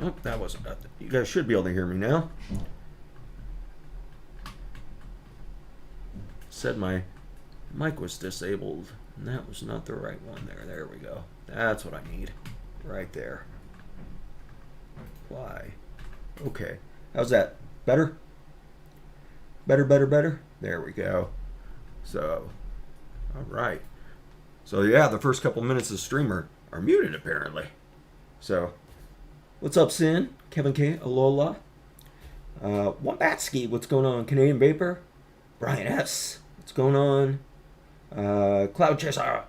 Oh, that wasn't. You guys should be able to hear me now. Said my mic was disabled, and that was not the right one there. There we go. That's what I need. Right there. Why? Okay. How's that? Better? Better? There we go. So, alright. So yeah, the first couple minutes of the stream are muted apparently. So, what's up, Sin? Kevin K. Alola. Wombatski, what's going on? Canadian Vapor. Brian S. What's going on? Cloud Chaser.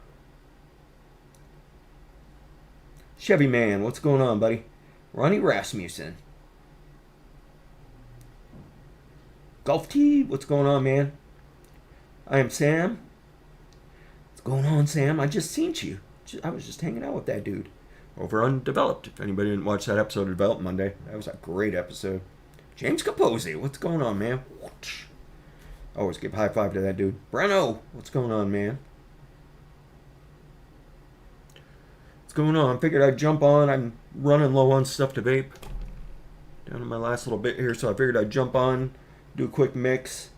Chevy Man, what's going on, buddy? Ronnie Rasmussen. Golf T, what's going on, man? I am Sam. What's going on, Sam? I just seen you. I was just hanging out with that dude over on Developed. If anybody didn't watch that episode of Developed Monday, that was a great episode. James Capozzi, what's going on, man? Always give high five to that dude. Breno, what's going on, man? What's going on? Figured I'd jump on. I'm running low on stuff to vape. Down to my last little bit here, so I figured I'd jump on, do a quick mix.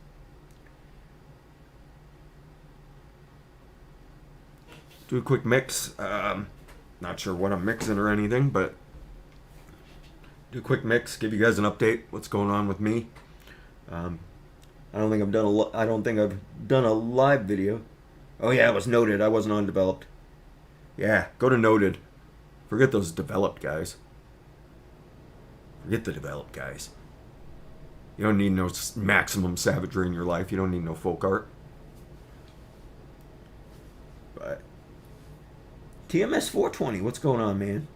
Not sure what I'm mixing or anything, but do a quick mix, give you guys an update. What's going on with me? I don't think I've done a live video. Oh yeah, it was Noted. I wasn't on Developed. Yeah, go to Noted. Forget those Developed guys. Forget the Developed guys. You don't need no maximum savagery in your life. You don't need no folk art. But TMS 420, what's going on, man?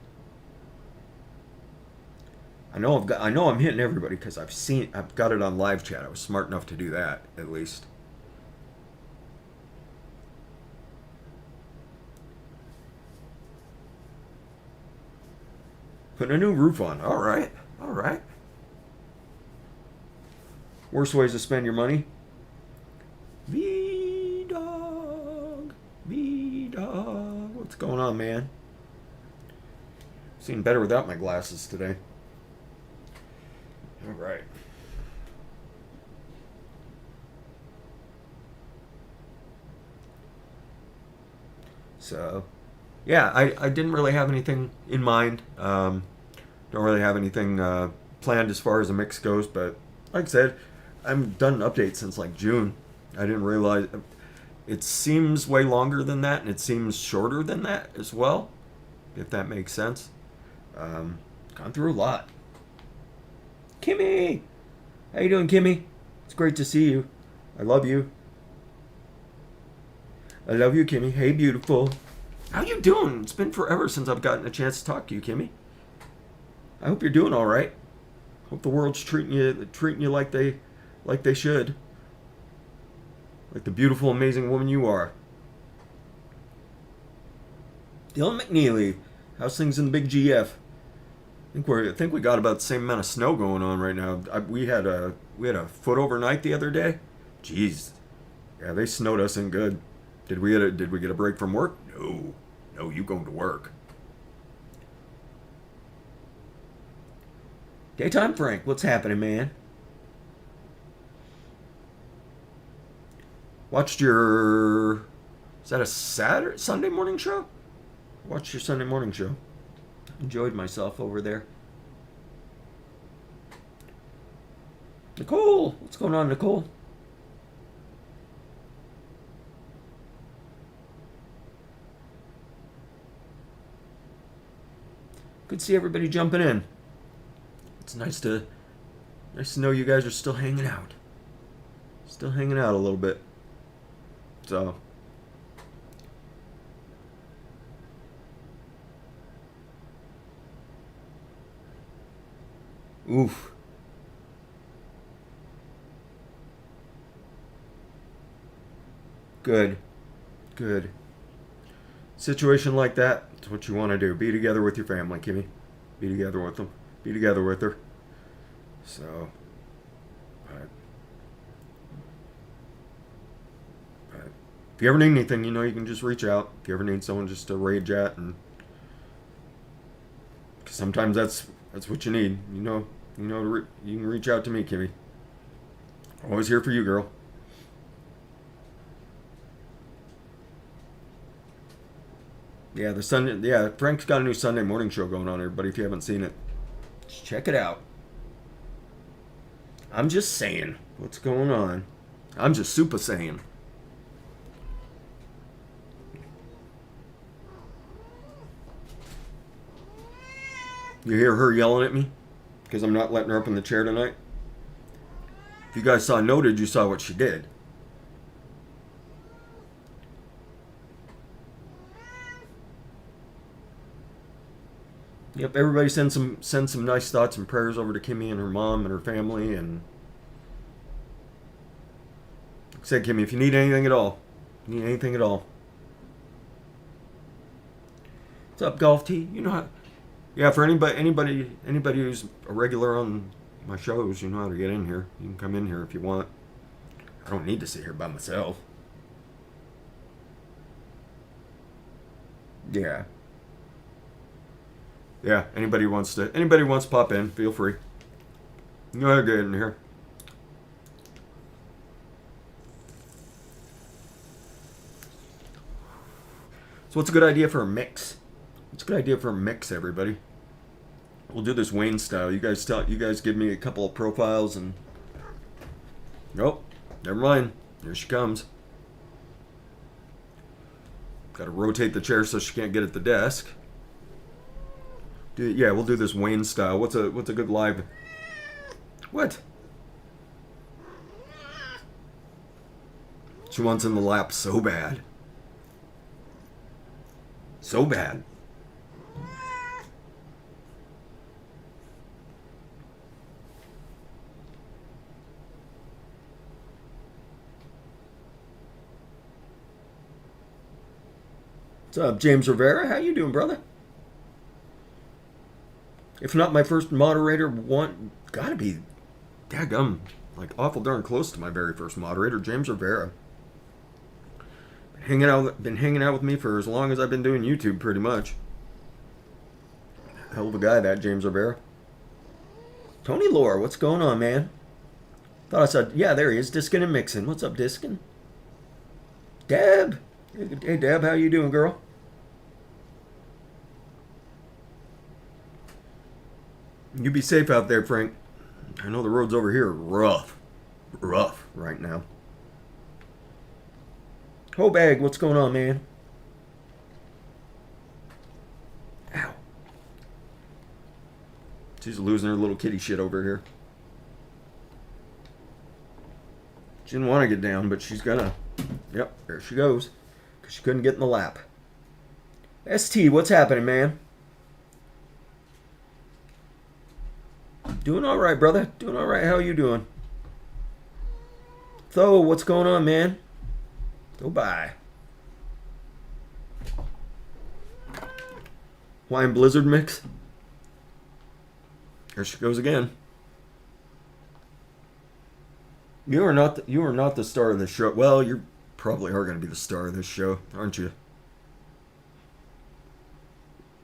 I know I'm hitting everybody because I've got it on live chat. I was smart enough to do that, at least. Putting a new roof on. All right. Worst ways to spend your money? V-Dog. What's going on, man? Seeing better without my glasses today. All right. So, yeah, I didn't really have anything in mind. Don't really have anything planned as far as the mix goes, but like I said, I've done an update since like June. I didn't realize it seems way longer than that, and it seems shorter than that as well, if that makes sense. Gone through a lot. Kimmy! How you doing, Kimmy? It's great to see you. I love you. I love you, Kimmy. Hey, beautiful. How you doing? It's been forever since I've gotten a chance to talk to you, Kimmy. I hope you're doing all right. Hope the world's treating you like they should. Like the beautiful, amazing woman you are. Dylan McNeely, how's things in the big GF? I think we got about the same amount of snow going on right now. We had a foot overnight the other day. Jeez, yeah, they snowed us in good. Did we get a break from work? No, you going to work. Daytime Frank, what's happening, man? Watched your... Is that a Sunday morning show? Watched your Sunday morning show. Enjoyed myself over there. Nicole! What's going on, Nicole? Good to see everybody jumping in. It's nice to know you guys are still hanging out. Still hanging out a little bit. So. Oof. Good. Situation like that, it's what you want to do. Be together with your family, Kimmy. Be together with them. Be together with her. So, but if you ever need anything, you can just reach out. If you ever need someone just to rage at, and 'cause sometimes that's That's what you need. You can reach out to me, Kimmy. Always here for you, girl. Yeah, the Sunday. Yeah, Frank's got a new Sunday morning show going on, everybody. If you haven't seen it, just check it out. I'm just saying what's going on. I'm just super saying. You hear her yelling at me because I'm not letting her up in the chair tonight? If you guys saw Noted, you saw what she did. Yep, everybody send some nice thoughts and prayers over to Kimmy and her mom and her family. And like I said, Kimmy, if you need anything at all, what's up, Golf Tee? You know how. Yeah, for anybody who's a regular on my shows, you know how to get in here. You can come in here if you want. I don't need to sit here by myself. Yeah. Yeah, anybody wants to pop in, feel free. You know how to get in here. So what's a good idea for a mix? What's a good idea for a mix, everybody? We'll do this Wayne style. You guys give me a couple of profiles and nope, never mind. Here she comes. Got to rotate the chair so she can't get at the desk. Yeah, we'll do this Wayne style. What's a good live? What? She wants in the lap so bad. So bad. What's up, James Rivera? How you doing, brother? If not my first moderator, gotta be, daggum, like awful darn close to my very first moderator, James Rivera. Been hanging out with me for as long as I've been doing YouTube, pretty much. Hell of a guy, that James Rivera. Tony Lore, what's going on, man? Thought I saw, yeah, there he is, Diskin and Mixin. What's up, Diskin? Deb. Hey, Deb, how you doing, girl? You be safe out there, Frank. I know the roads over here are rough right now. Hobag, what's going on, man? Ow. She's losing her little kitty shit over here. She didn't want to get down, but she's gonna. Yep, there she goes. Because she couldn't get in the lap. ST, what's happening, man? Doing all right, brother. Doing all right. How you doing? Tho, what's going on, man? Go by. Hawaiian Blizzard mix. Here she goes again. You are not the star of this show. Well, you probably are going to be the star of this show, aren't you?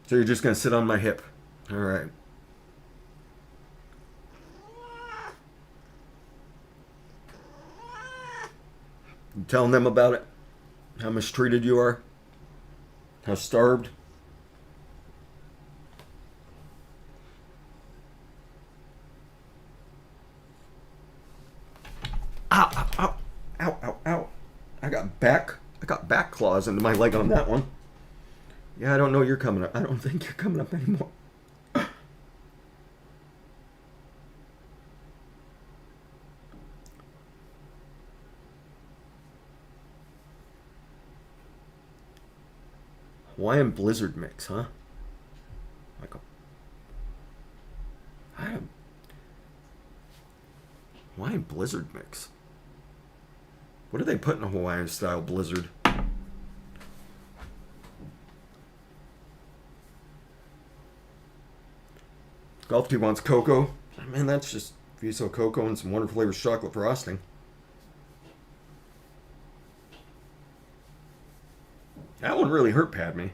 So you're just going to sit on my hip. All right. You telling them about it? How mistreated you are? How starved? Ow, ow, ow, ow, ow, ow. I got back claws into my leg on that one. Yeah, I don't know you're coming up. I don't think you're coming up anymore. Hawaiian Blizzard mix, huh? Like Hawaiian Blizzard mix. What do they put in a Hawaiian style blizzard? Golf Tea wants cocoa. Man, that's just Viso cocoa and some wonderful flavors chocolate frosting. That one really hurt Padme.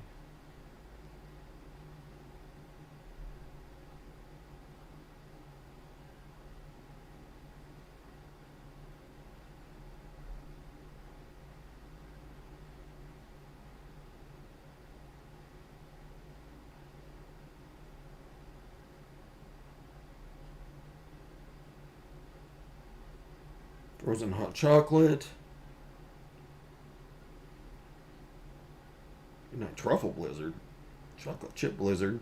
Frozen hot chocolate. Not truffle blizzard. Chocolate chip blizzard.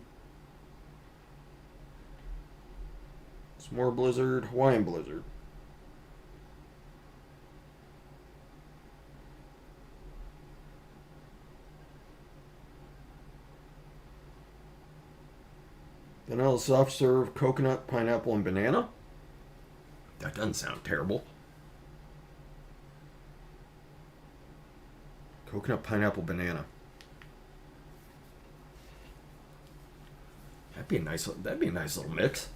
S'more blizzard. Hawaiian blizzard. Vanilla soft serve, coconut, pineapple, and banana. That doesn't sound terrible. Coconut, pineapple, banana. That'd be a nice little mix.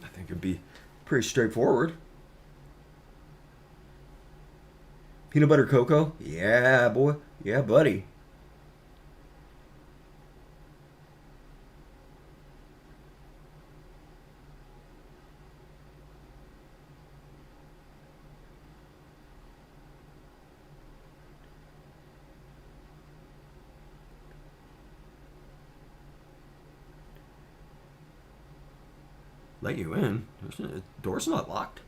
I think it'd be pretty straightforward. Peanut butter cocoa? Yeah, boy. Yeah, buddy. Let you in. The door's not locked.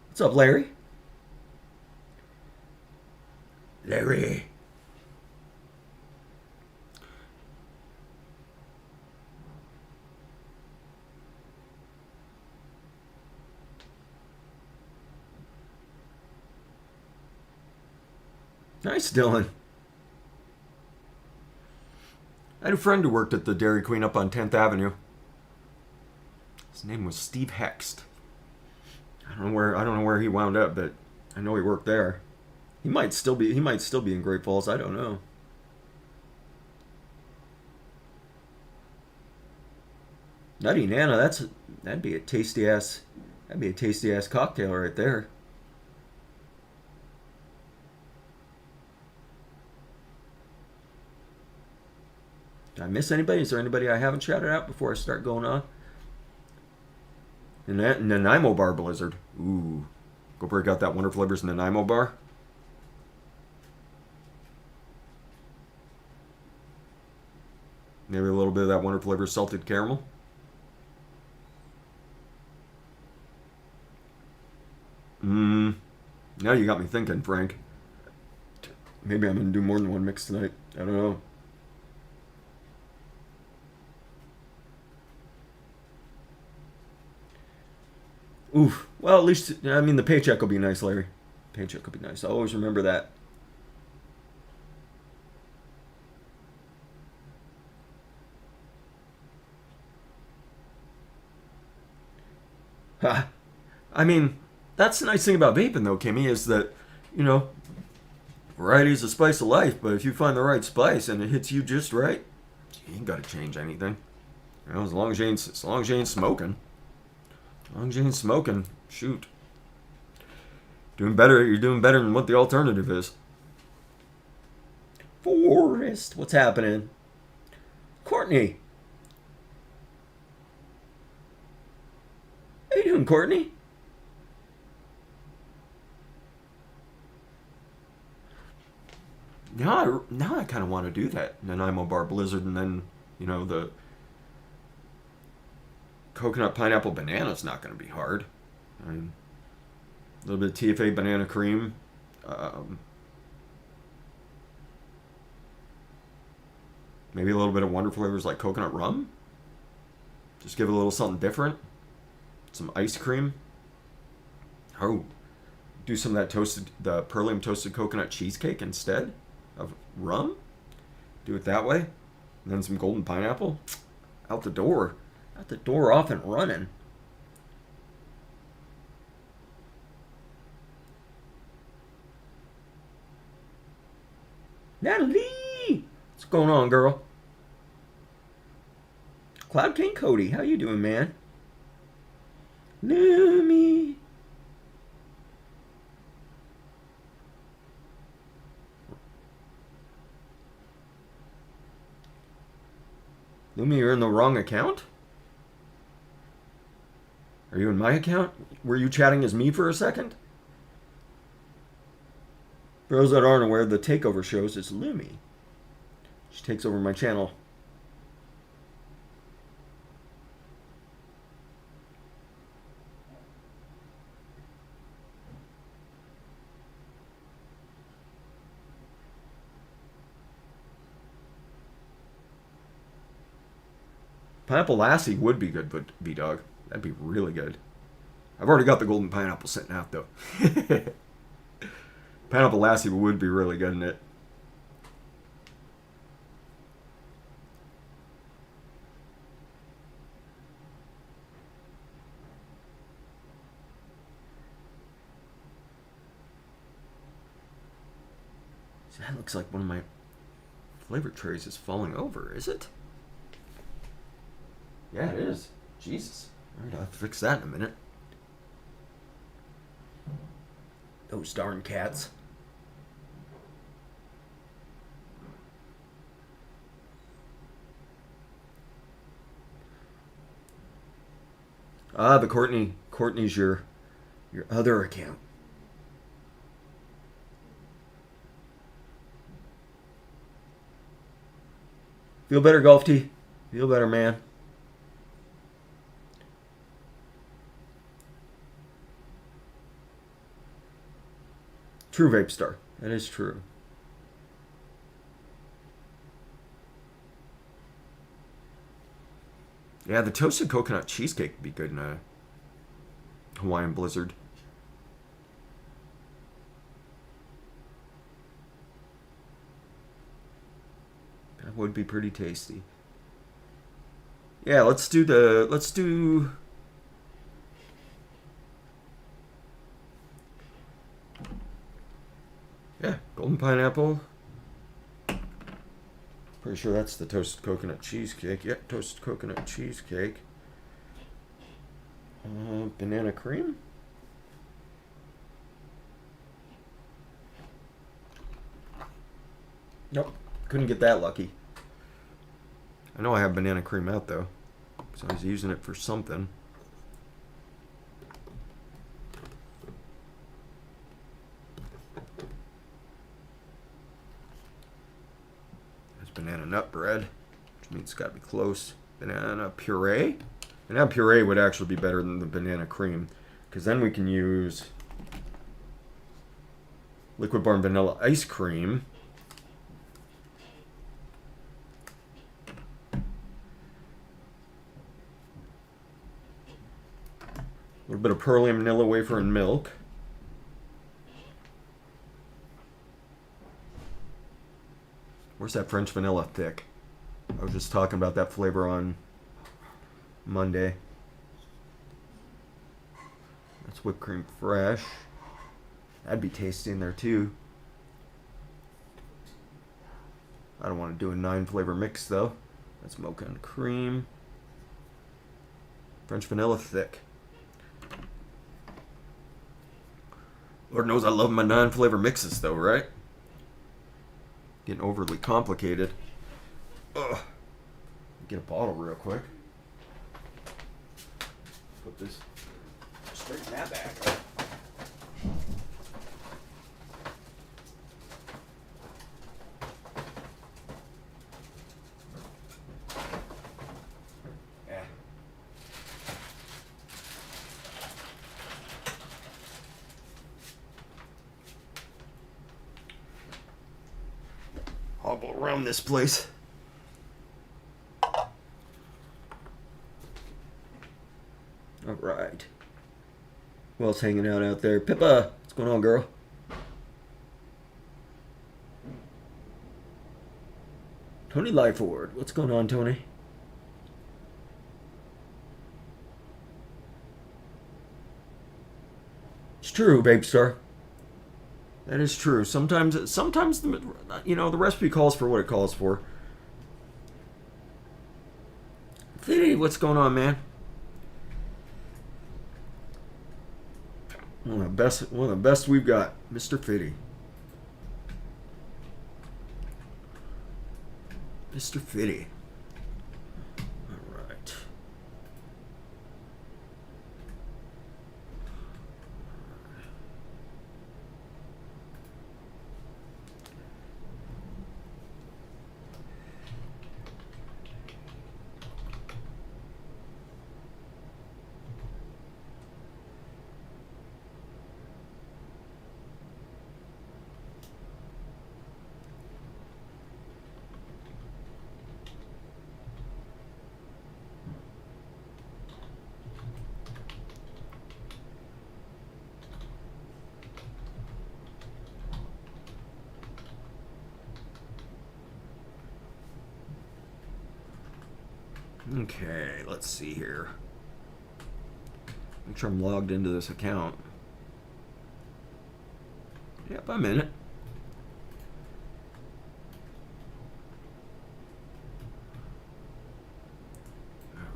What's up, Larry? Larry. Nice, Dylan. I had a friend who worked at the Dairy Queen up on 10th Avenue. His name was Steve Hext. I don't know where he wound up, but I know he worked there. He might still be in Great Falls. I don't know. Nutty Nana, that'd be a tasty ass cocktail right there. Did I miss anybody? Is there anybody I haven't shouted out before I start going on? Nanaimo bar blizzard. Ooh. Go break out that Wonder Flavors Nanaimo bar. Maybe a little bit of that Wonder Flavors salted caramel. Now you got me thinking, Frank. Maybe I'm going to do more than one mix tonight. I don't know. Oof. Well, at least, I mean, the paycheck will be nice, Larry. Paycheck will be nice. I'll always remember that. Ha. I mean, that's the nice thing about vaping, though, Kimmy, is that, variety is the spice of life, but if you find the right spice and it hits you just right, you ain't got to change anything. As long as you ain't smoking. As long as you ain't smoking, shoot. You're doing better than what the alternative is. Forrest, what's happening? Courtney. How you doing, Courtney? Now I kind of want to do that Nanaimo bar blizzard, and then the coconut pineapple banana's not going to be hard. I mean, a little bit of TFA banana cream. Maybe a little bit of Wonder Flavors like coconut rum. Just give it a little something different. Some ice cream. Oh, do some of that the Perlium toasted coconut cheesecake instead of rum. Do it that way. And then some golden pineapple. Out the door, off and running. Natalie! What's going on, girl? Cloud King Cody, how you doing, man? Lumi. Lumi, you're in the wrong account? Are you in my account? Were you chatting as me for a second? For those that aren't aware, the takeover shows is Lumi. She takes over my channel. Pineapple Lassie would be good, but B-Dog. That'd be really good. I've already got the golden pineapple sitting out, though. Pineapple Lassie would be really good in it. See, that looks like one of my flavor trays is falling over, is it? Yeah, it is. Jesus. Alright, I'll have to fix that in a minute. Those darn cats. Ah, the Courtney's your other account. Feel better, Golf Tee? Feel better, man. True, Vape Star. That is true. Yeah, the toasted coconut cheesecake would be good in a Hawaiian Blizzard. That would be pretty tasty. Yeah, let's do yeah, golden pineapple. Pretty sure that's the toasted coconut cheesecake. Yeah, toasted coconut cheesecake. Banana cream. Nope, couldn't get that lucky. I know I have banana cream out though, because I was using it for something. There's banana nut bread, which means it's got to be close. Banana puree. Banana puree would actually be better than the banana cream, because then we can use Liquid Barn vanilla ice cream. A little bit of pearly vanilla wafer and milk. Where's that French vanilla thick? I was just talking about that flavor on Monday. That's whipped cream fresh. That'd be tasty in there too. I don't want to do a 9 flavor mix though. That's mocha and cream. French vanilla thick. Lord knows I love my 9 flavor mixes though, right? Getting overly complicated. Ugh. Get a bottle real quick. Put this straighten that back up. Yeah. Hobble around this place. All right. Who else hanging out there? Pippa, what's going on, girl? Tony Lyford, what's going on, Tony? It's true, Babe Star. That is true. Sometimes the recipe calls for what it calls for. Fitty, what's going on, man? One of the best we've got, Mr. Fitty. Mr. Fitty. All right. Okay, let's see here. Make sure I'm logged into this account. Yep, I'm in it.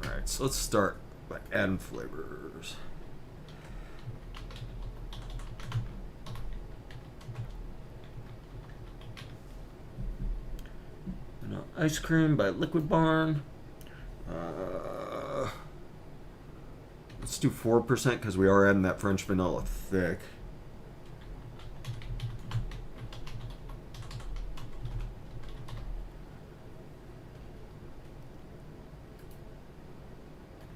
Alright, so let's start by adding flavors. Ice cream by Liquid Barn. Let's do 4% because we are adding that French vanilla thick.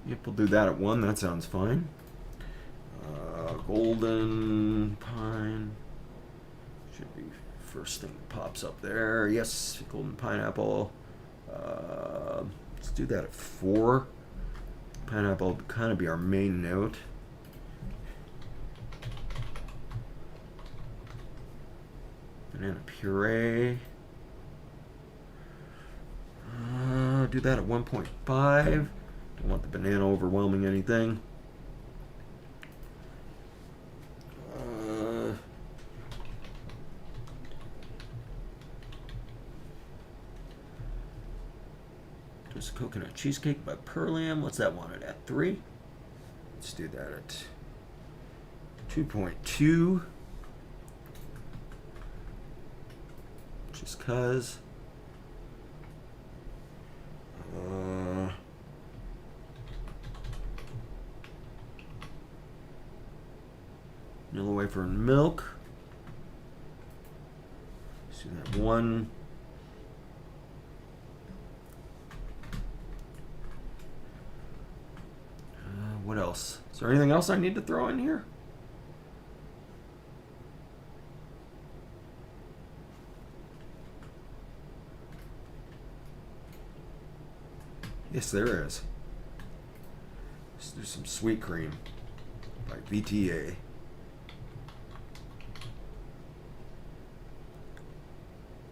Yep, we'll do that at 1. That sounds fine. Golden pine. Should be first thing that pops up there. Yes, golden pineapple. Let's do that at 4. Pineapple would kind of be our main note. Banana puree. Do that at 1.5. Don't want the banana overwhelming anything. Just coconut cheesecake by Perlam. What's that wanted at 3? Let's do that at 2.2. Just cause. Vanilla wafer and milk. Let's do that 1. What else? Is there anything else I need to throw in here? Yes, there is. Let's do some sweet cream by VTA.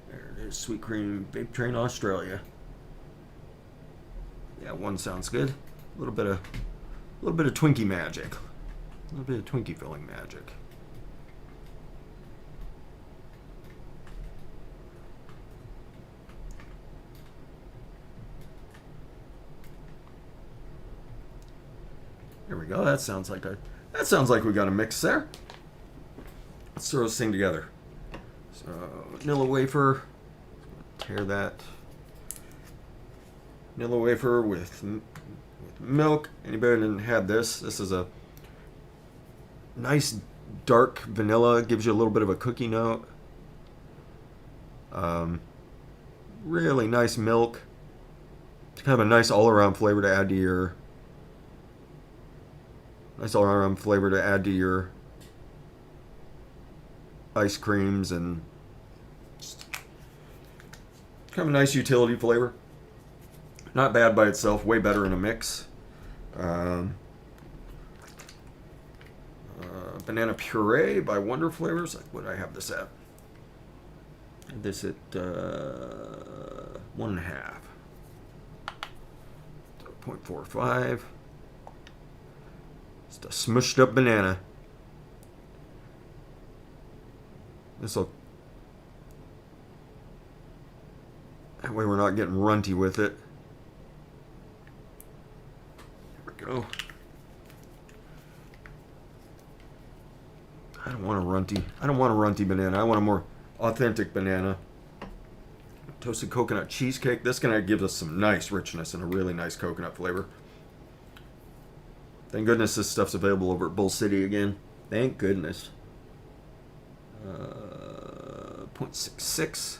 There it is, sweet cream, Vape Train, Australia. Yeah, 1 sounds good. A little bit of Twinkie magic. A little bit of Twinkie filling magic. There we go. That sounds like we got a mix there. Let's throw this thing together. So vanilla wafer. Tear that vanilla wafer with milk. Anybody that didn't have this? This is a nice dark vanilla. Gives you a little bit of a cookie note. Really nice milk. It's kind of a nice all-around flavor to add to your ice creams, and just kind of a nice utility flavor. Not bad by itself. Way better in a mix. Banana puree by Wonder Flavors. What did I have this at? This at 1.5. 0.45. Just a smushed up banana. That way we're not getting runty with it. There we go. I don't want a runty banana. I want a more authentic banana. Toasted coconut cheesecake. This gonna give us some nice richness and a really nice coconut flavor. Thank goodness this stuff's available over at Bull City again. Thank goodness. 0.66.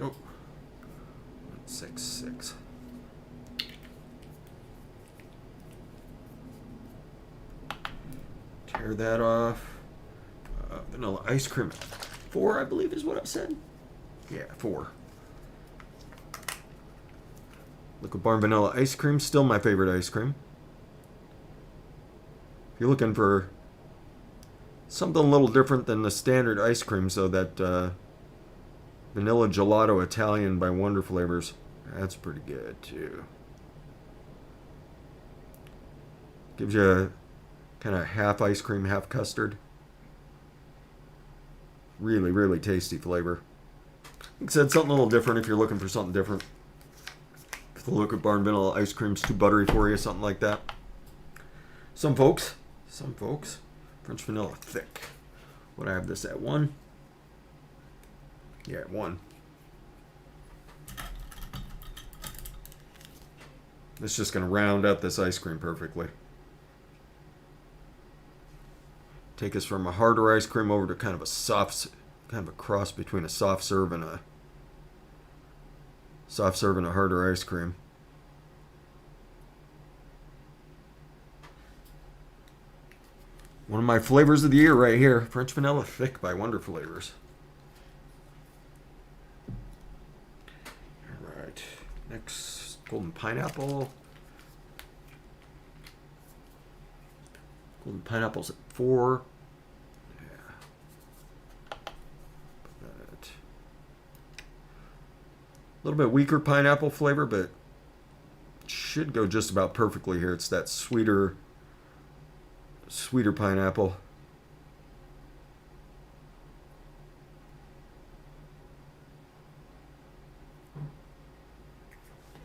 Oh, 0.66. Tear that off. Vanilla ice cream 4, I believe, is what I said. Yeah, 4. Liquid Barn Vanilla ice cream, still my favorite ice cream. If you're looking for something a little different than the standard ice cream, so that Vanilla Gelato Italian by Wonder Flavors, that's pretty good too. Gives you a kind of half ice cream, half custard. Really, really tasty flavor. Like I said, something a little different if you're looking for something different. If the Liquid Barn Vanilla ice cream's too buttery for you, something like that. Some folks, French Vanilla Thick. Would I have this at 1? Yeah, at 1. This is just going to round out this ice cream perfectly. Take us from a harder ice cream over to kind of a soft, kind of a cross between a soft serve and a harder ice cream. One of my flavors of the year right here, French Vanilla Thick by Wonder Flavors. All right, next, Golden Pineapple. Golden Pineapple's at 4. Yeah. That. A little bit weaker pineapple flavor, but should go just about perfectly here. It's that sweeter pineapple.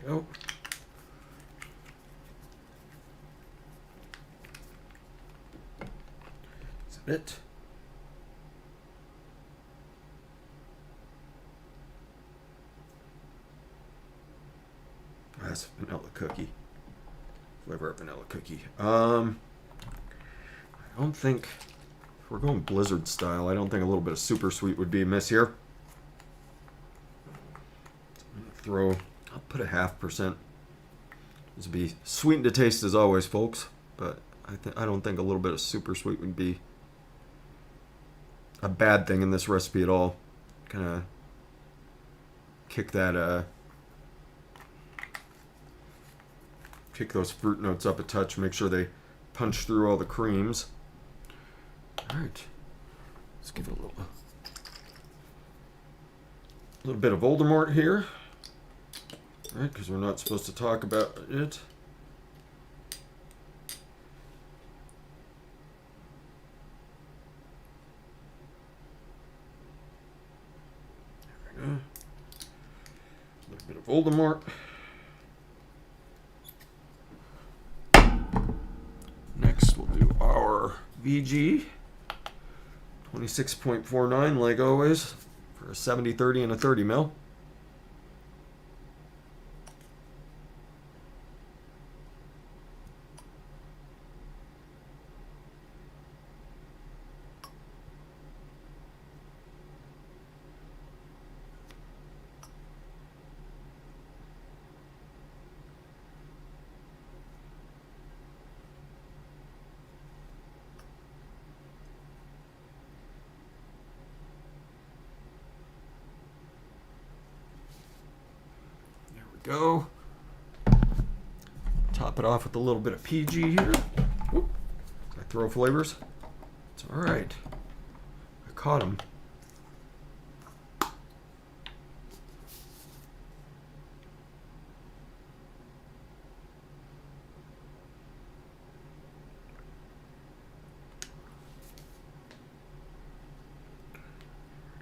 There we go. Is that it? That's vanilla cookie. Flavor of vanilla cookie. I don't think, if we're going Blizzard style, I don't think a little bit of super sweet would be amiss here. I'll put a 0.5%. This would be sweetened to taste as always, folks, but I don't think a little bit of super sweet would be a bad thing in this recipe at all. Kind of kick those fruit notes up a touch, make sure they punch through all the creams. All right, let's give it a little bit of Voldemort here. All right, because we're not supposed to talk about it. There we go. A little bit of Voldemort. Next, we'll do our VG. 26.49, like always, for a 70, 30, and a 30 mil. Go. Top it off with a little bit of PG here. Oop. I throw flavors. It's all right. I caught him.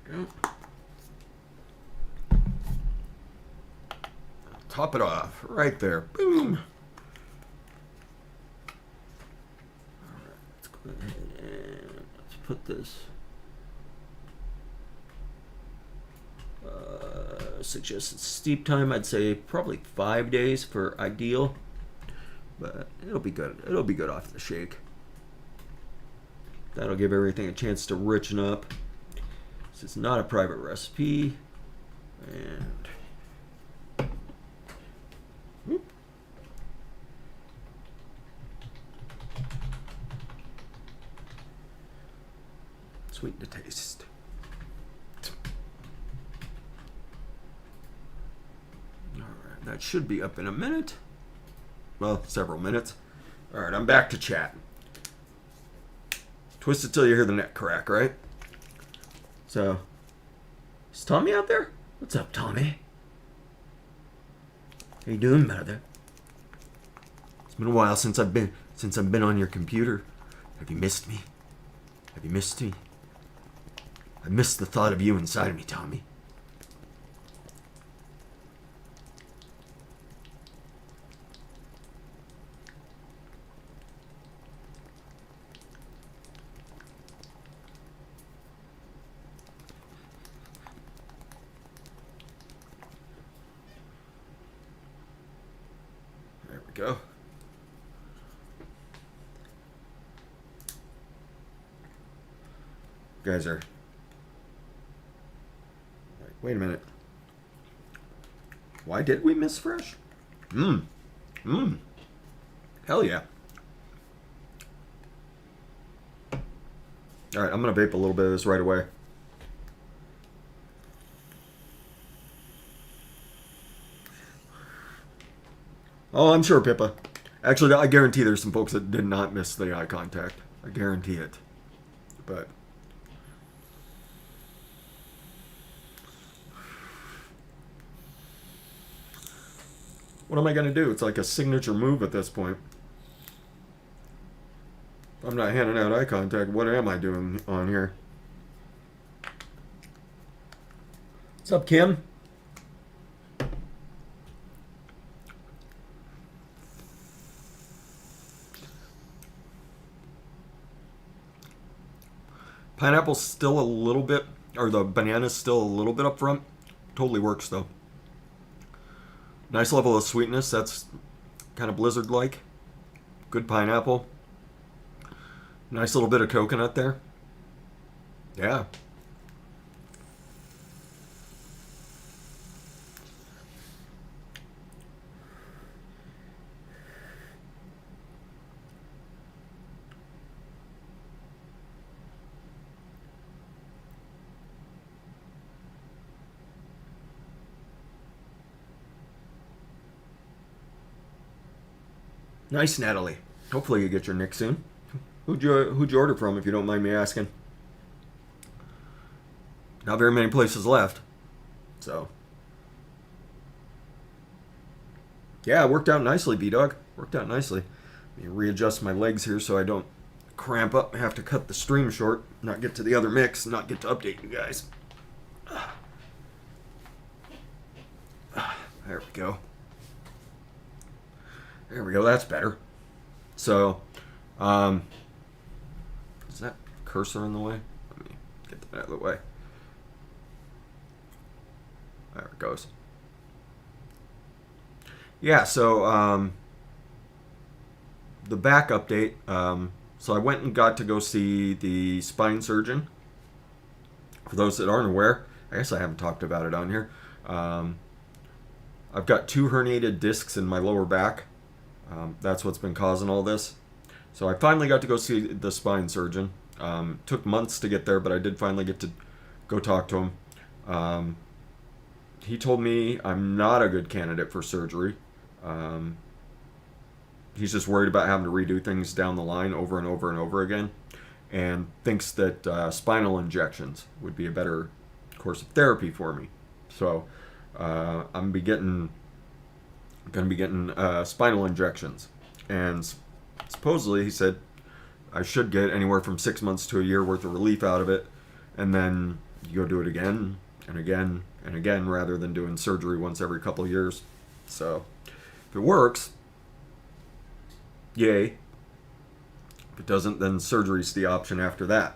There we go. Top it off right there. Boom. All right, let's go ahead and let's put this. Suggested steep time, I'd say probably 5 days for ideal, but it'll be good. It'll be good off the shake. That'll give everything a chance to richen up. This is not a private recipe, and sweet to taste. That should be up in a minute. Well, several minutes. All right, I'm back to chat. Twist it till you hear the neck crack, right? So, is Tommy out there? What's up, Tommy? How you doing, brother? It's been a while since I've been on your computer. Have you missed me? Have you missed me? I miss the thought of you inside of me, Tommy. There we go. You guys are... Wait a minute. Why did we miss Fresh? Hell yeah. Alright, I'm going to vape a little bit of this right away. Oh, I'm sure, Pippa. Actually, I guarantee there's some folks that did not miss the eye contact. I guarantee it. But... what am I going to do? It's like a signature move at this point. I'm not handing out eye contact. What am I doing on here? What's up, Kim? Pineapple's still a little bit, or the banana's still a little bit up front. Totally works, though. Nice level of sweetness. That's kind of blizzard-like. Good pineapple. Nice little bit of coconut there. Yeah. Nice, Natalie. Hopefully you get your nick soon. Who'd you order from, if you don't mind me asking? Not very many places left. So. Yeah, it worked out nicely, B-Dog. Worked out nicely. Let me readjust my legs here so I don't cramp up and have to cut the stream short. Not get to the other mix, not get to update you guys. There we go. There we go, that's better. So, is that cursor in the way? Let me get that out of the way. There it goes. Yeah, so, the back update. So I went and got to go see the spine surgeon. For those that aren't aware, I guess I haven't talked about it on here. I've got 2 herniated discs in my lower back. That's what's been causing all this. So I finally got to go see the spine surgeon. Took months to get there, but I did finally get to go talk to him. He told me I'm not a good candidate for surgery. He's just worried about having to redo things down the line over and over and over again, and thinks that spinal injections would be a better course of therapy for me. So I'm going to be getting spinal injections, and supposedly he said I should get anywhere from 6 months to a year worth of relief out of it, and then you go do it again and again and again rather than doing surgery once every couple of years. So if it works, yay. If it doesn't, then surgery's the option after that.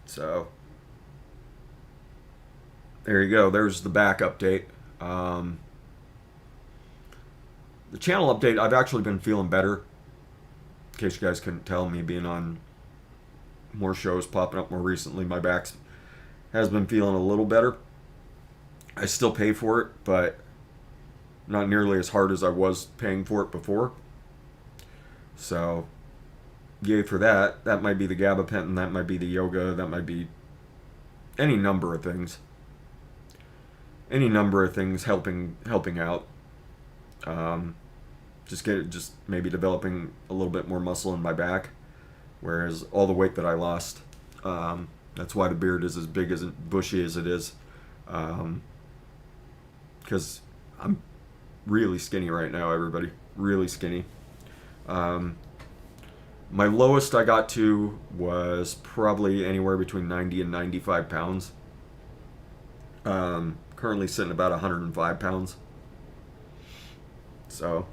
So there you go. There's the back update. The channel update, I've actually been feeling better. In case you guys couldn't tell, me being on more shows, popping up more recently, my back has been feeling a little better. I still pay for it, but not nearly as hard as I was paying for it before. So, yay for that. That might be the gabapentin, that might be the yoga, that might be any number of things. any number of things helping out. Just maybe developing a little bit more muscle in my back, whereas all the weight that I lost, that's why the beard is as big as bushy as it is, because I'm really skinny right now, everybody, really skinny. My lowest I got to was probably anywhere between 90 and 95 pounds. Currently sitting about 105 pounds. So,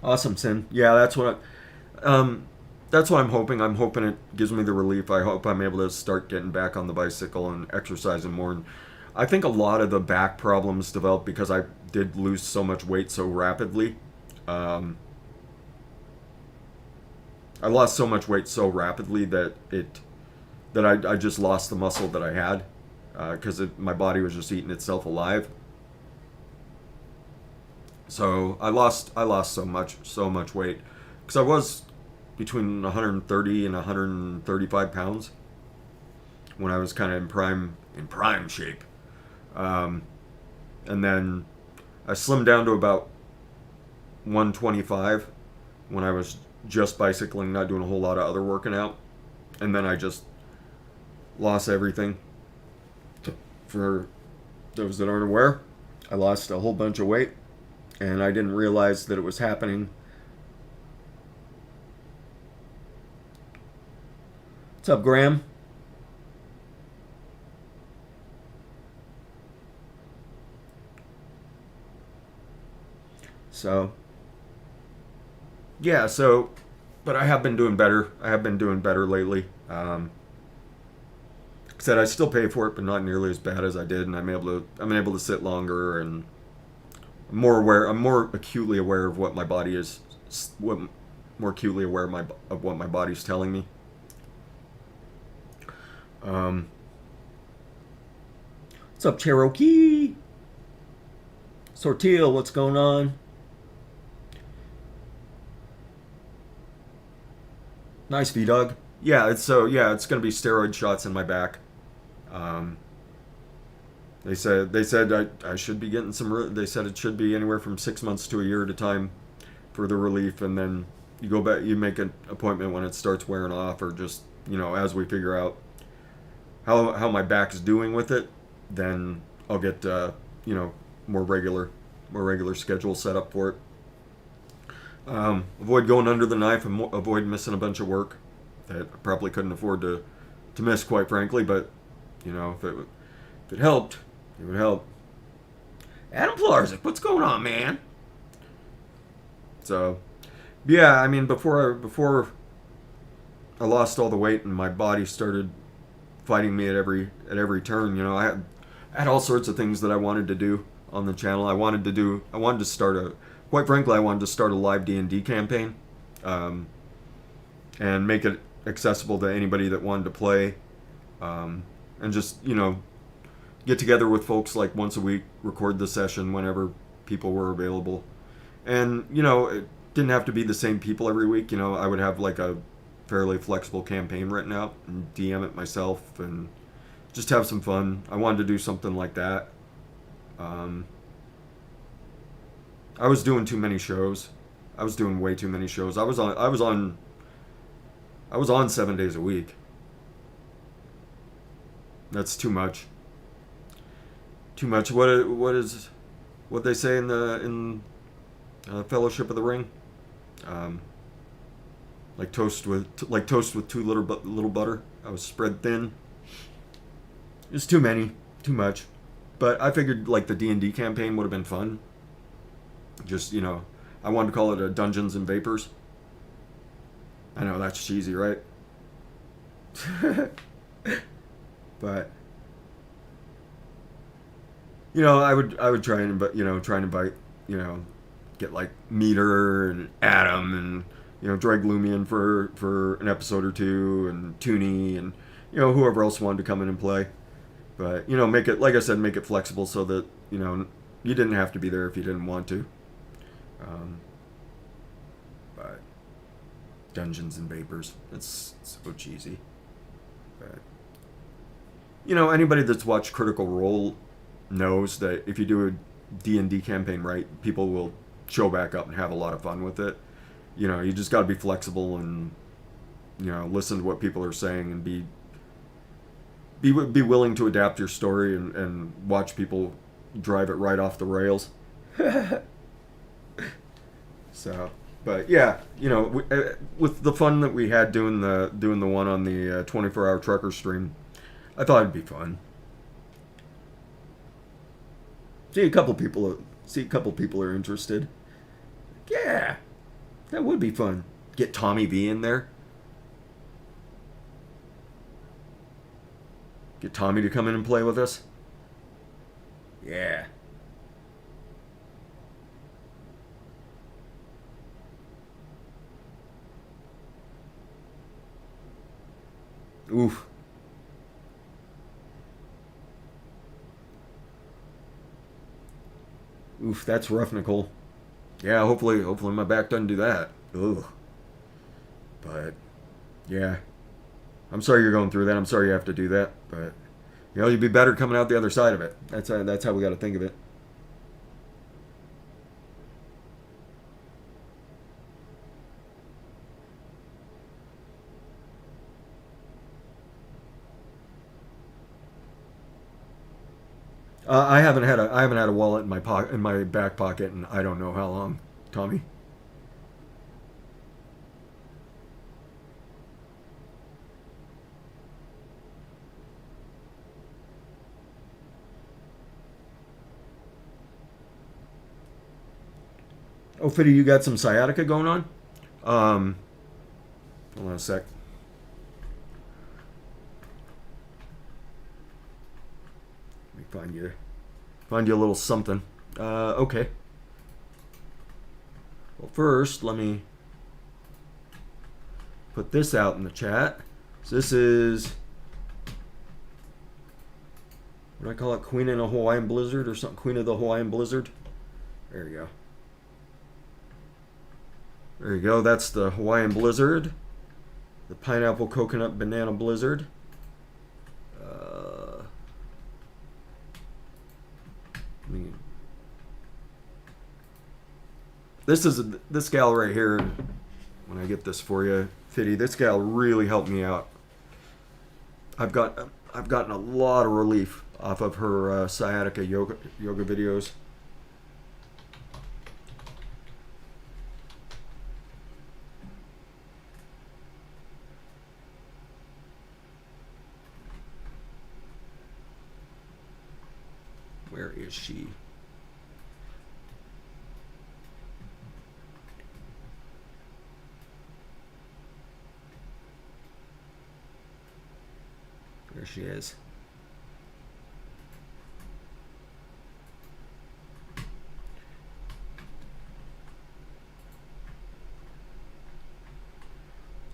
awesome, Sin. Yeah, that's what I'm hoping. I'm hoping it gives me the relief. I hope I'm able to start getting back on the bicycle and exercising more. And I think a lot of the back problems developed because I did lose so much weight so rapidly. Um, I lost so much weight so rapidly that I just lost the muscle that I had because my body was just eating itself alive. So I lost so much weight because I was between 130 and 135 pounds when I was kind of in prime shape. Um, and then I slimmed down to about 125 when I was just bicycling, not doing a whole lot of other working out. And then I just lost everything. For those that aren't aware, I lost a whole bunch of weight, and I didn't realize that it was happening. What's up, Graham? So, yeah, but I have been doing better. I have been doing better lately. Like I said, I still pay for it, but not nearly as bad as I did, and I'm able to sit longer, and I'm more aware. I'm more acutely aware of what my body is, what more acutely aware of what my body's telling me. Um, what's up, Cherokee? Sortil, what's going on? Nice V Doug. It's gonna be steroid shots in my back. Um, they said I should be getting they said it should be anywhere from 6 months to a year at a time for the relief, and then you go back, you make an appointment when it starts wearing off, or just as we figure out how my back is doing with it, then I'll get more regular schedule set up for it. Avoid going under the knife and avoid missing a bunch of work that I probably couldn't afford to miss, quite frankly. But if it helped, it would help. Adam Plarzik, what's going on, man? So, yeah, I mean, before I lost all the weight and my body started fighting me at every turn, I had all sorts of things that I wanted to do on the channel. Quite frankly, I wanted to start a live D&D campaign, and make it accessible to anybody that wanted to play, and just get together with folks like once a week, record the session whenever people were available, and it didn't have to be the same people every week. I would have like a fairly flexible campaign written out and DM it myself and just have some fun. I wanted to do something like that. I was doing too many shows. I was doing way too many shows. I was on 7 days a week. That's too much. Too much. What they say in Fellowship of the Ring? Um, like toast with too little butter. I was spread thin. It's too many, too much. But I figured like the D&D campaign would have been fun. Just I wanted to call it a Dungeons and Vapors. I know that's cheesy, right? But I would try and invite get like Meter and Adam and Dreg Lumion for an episode or two, and Tooney, and whoever else wanted to come in and play. But make it, like I said, make it flexible so that you didn't have to be there if you didn't want to. But Dungeons and Vapors. It's so cheesy. But, you know, anybody that's watched Critical Role knows that if you do a D&D campaign right, people will show back up and have a lot of fun with it. You know, you just got to be flexible and, you know, listen to what people are saying and be willing to adapt your story and watch people drive it right off the rails. So, but yeah, you know, with the fun that we had doing the one on the 24-hour trucker stream, I thought it'd be fun. See a couple people are interested. Yeah, that would be fun. Get Tommy V in there. Get Tommy to come in and play with us. Yeah. Oof. Oof, that's rough, Nicole. Yeah, hopefully my back doesn't do that. Ugh. But, yeah. I'm sorry you're going through that. I'm sorry you have to do that. But, you know, you'd be better coming out the other side of it. That's how we got to think of it. I haven't had a wallet in my back pocket, and I don't know how long, Tommy. Oh, Fiddy, you got some sciatica going on? Hold on a sec. Let me find you a little something. Okay. Well, first, let me put this out in the chat. So this is, what do I call it? Queen in a Hawaiian Blizzard or something? Queen of the Hawaiian Blizzard. There you go. There you go. That's the Hawaiian Blizzard. The Pineapple Coconut Banana Blizzard. This gal right here. When I get this for you, Fiddy, this gal really helped me out. I've gotten a lot of relief off of her sciatica yoga videos. Where is she? There she is.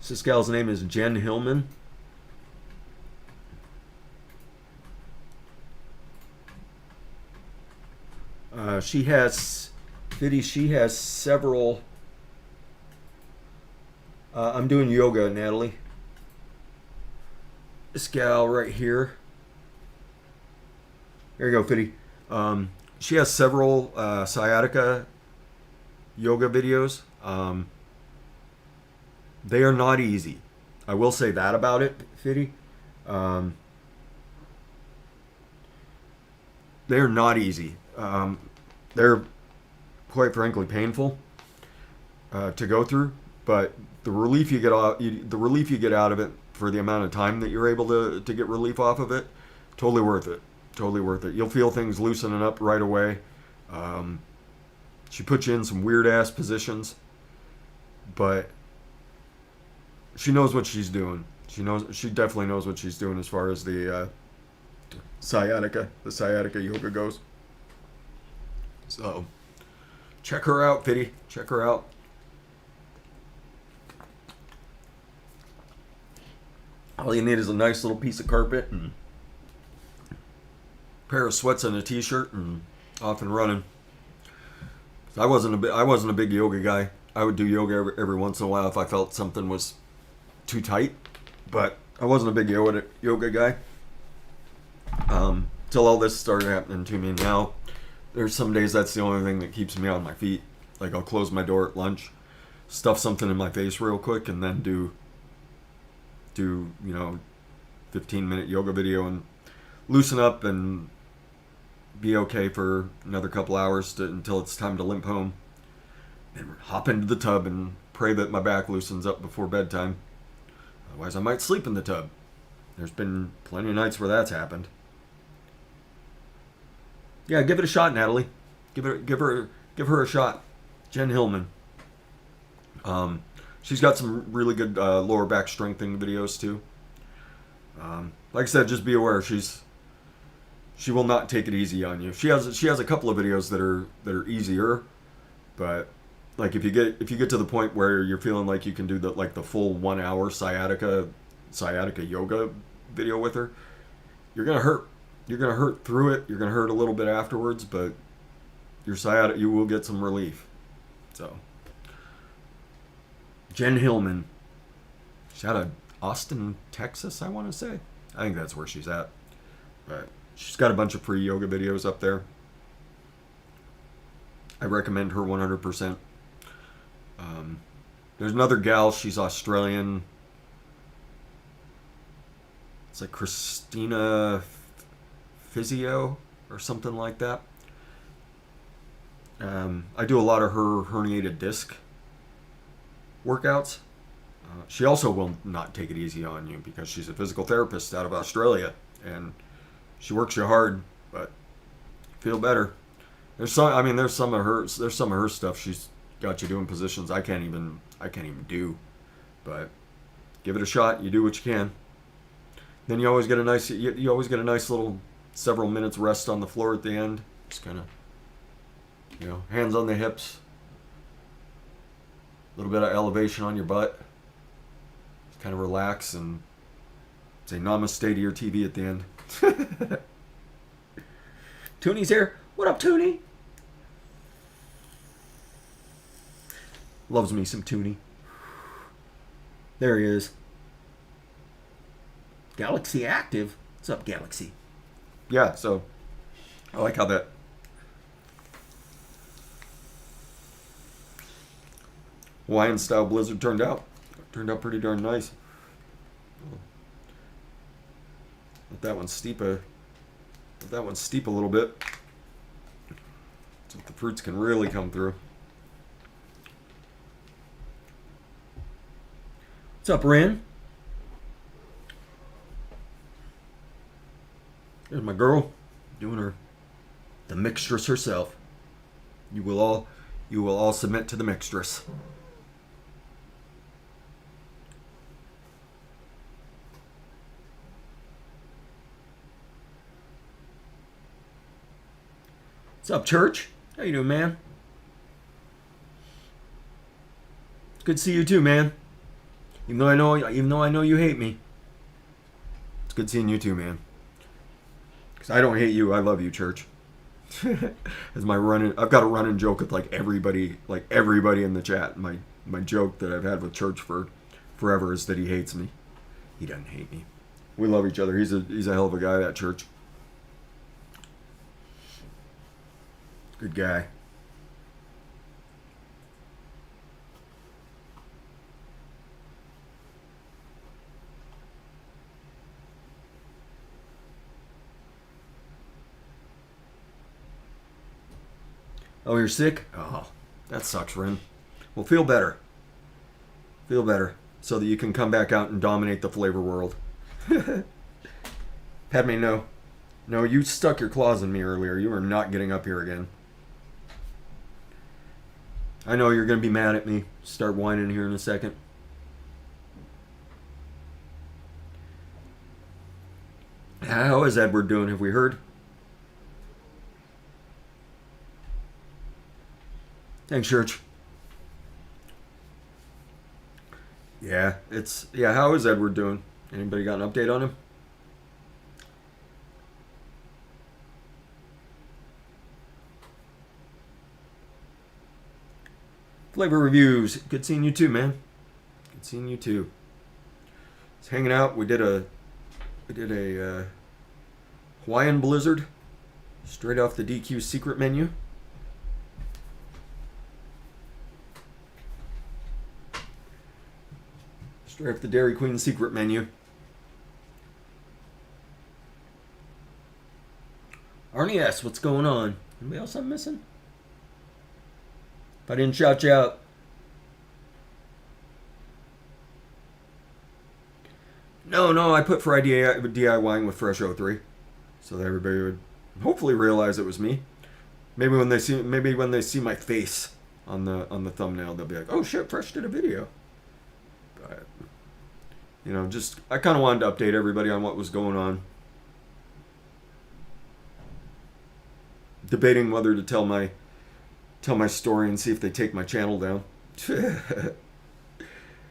This gal's name is Jen Hillman. She has several. I'm doing yoga, Natalie. This gal right here. There you go, Fiddy. She has several sciatica yoga videos. They are not easy. I will say that about it, Fiddy. They are not easy. They're quite frankly painful to go through, but the relief you get out of it for the amount of time that you're able to get relief off of it, totally worth it. Totally worth it. You'll feel things loosening up right away. She puts you in some weird ass positions, but she knows what she's doing. She definitely knows what she's doing as far as the sciatica yoga goes. So, check her out, Fiddy. Check her out. All you need is a nice little piece of carpet and a pair of sweats and a t-shirt and off and running. I wasn't a big yoga guy. I would do yoga every once in a while if I felt something was too tight, but I wasn't a big yoga guy till all this started happening to me. Now there's some days that's the only thing that keeps me on my feet. Like I'll close my door at lunch, stuff something in my face real quick, and then do 15-minute yoga video and loosen up and be okay for another couple hours until it's time to limp home. And hop into the tub and pray that my back loosens up before bedtime. Otherwise, I might sleep in the tub. There's been plenty of nights where that's happened. Yeah, give it a shot, Natalie. Give her a shot. Jen Hillman. She's got some really good lower back strengthening videos too. Like I said, just be aware she will not take it easy on you. She has a couple of videos that are easier, but like if you get to the point where you're feeling like you can do the full 1 hour sciatica yoga video with her, you're gonna hurt. You're gonna hurt through it. You're gonna hurt a little bit afterwards, but you will get some relief. So, Jen Hillman, she's out of Austin, Texas, I want to say. I think that's where she's at. But she's got a bunch of free yoga videos up there. I recommend her 100%. There's another gal, she's Australian. It's like Christina Physio or something like that. I do a lot of her herniated disc workouts. She also will not take it easy on you because she's a physical therapist out of Australia, and she works you hard, but feel better. There's some of her stuff she's got you doing positions I can't even do, but give it a shot. You do what you can. Then you always get a nice little several minutes rest on the floor at the end. Just kind of hands on the hips, a little bit of elevation on your butt. Just kind of relax and say namaste to your TV at the end. Toonie's here. What up, Toonie? Loves me some Toonie. There he is. Galaxy Active. What's up, Galaxy? Yeah, so I like how that Hawaiian style blizzard turned out. Turned out pretty darn nice. Let that one steep a little bit, so the fruits can really come through. What's up, Ren? There's my girl doing the mixtress herself. You will all submit to the mixtress. What's up, Church? How you doing, man? It's good to see you too, man. Even though I know you hate me. It's good seeing you too, man. Because I don't hate you, I love you, Church. I've got a running joke with everybody in the chat. My joke that I've had with Church for forever is that he hates me. He doesn't hate me. We love each other. He's a hell of a guy, that Church. Good guy. Oh, you're sick? Oh, that sucks, Ren. Well, feel better. Feel better so that you can come back out and dominate the flavor world. Padme, no. No, you stuck your claws in me earlier. You are not getting up here again. I know you're going to be mad at me. Start whining here in a second. How is Edward doing? Have we heard? Thanks, Church. Yeah, how is Edward doing? Anybody got an update on him? Flavor Reviews. Good seeing you too, man. Good seeing you too. Just hanging out. We did a Hawaiian Blizzard straight off the DQ secret menu. Straight off the Dairy Queen secret menu. Arnie S., what's going on? Anybody else I'm missing? If I didn't shout you out. No, I put FriDIY'ing with fresh03, so that everybody would hopefully realize it was me. Maybe when they see my face on the thumbnail, they'll be like, "Oh shit, Fresh did a video." But just I kind of wanted to update everybody on what was going on. Debating whether to tell my story and see if they take my channel down.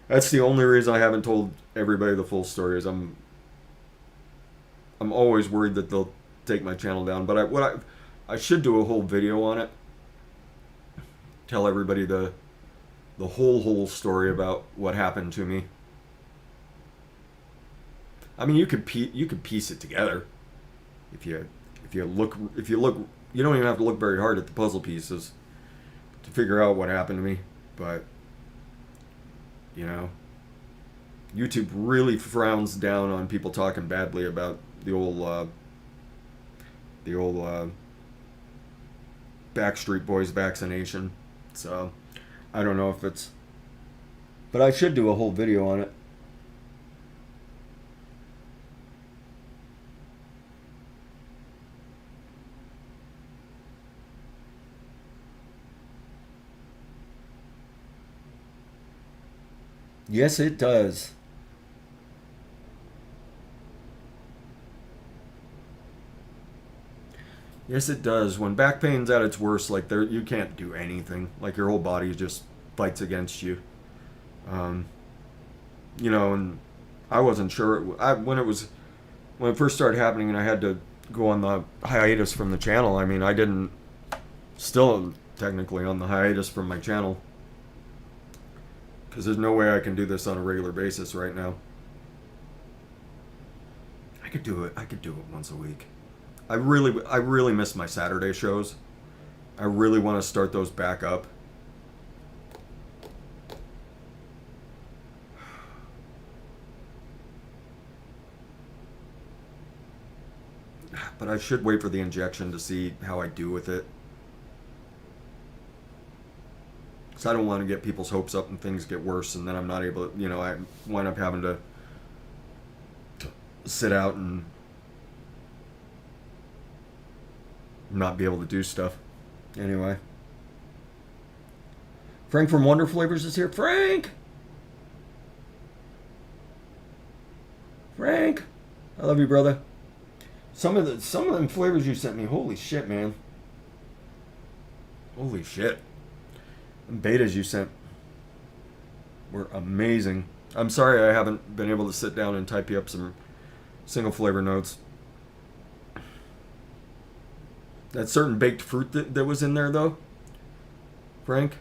That's the only reason I haven't told everybody the full story. Is I'm always worried that they'll take my channel down. But I should do a whole video on it. Tell everybody the whole story about what happened to me. I mean, you could piece it together if you look. You don't even have to look very hard at the puzzle pieces to figure out what happened to me. But YouTube really frowns down on people talking badly about the old Backstreet Boys vaccination. So I don't know if it's, but I should do a whole video on it. Yes, it does. Yes, it does. When back pain's at its worst, like you can't do anything. Like your whole body just fights against you. And I wasn't sure when it first started happening, and I had to go on the hiatus from the channel. I mean, I didn't still technically on the hiatus from my channel. Because there's no way I can do this on a regular basis right now. I could do it once a week. I really miss my Saturday shows. I really want to start those back up. But I should wait for the injection to see how I do with it. So I don't want to get people's hopes up and things get worse, and then I'm not able to, I wind up having to sit out and not be able to do stuff. Anyway. Frank from Wonder Flavors is here. Frank! I love you, brother. Some of them flavors you sent me, holy shit, man. Holy shit. Betas you sent were amazing. I'm sorry I haven't been able to sit down and type you up some single flavor notes. That certain baked fruit that was in there, though, Frank,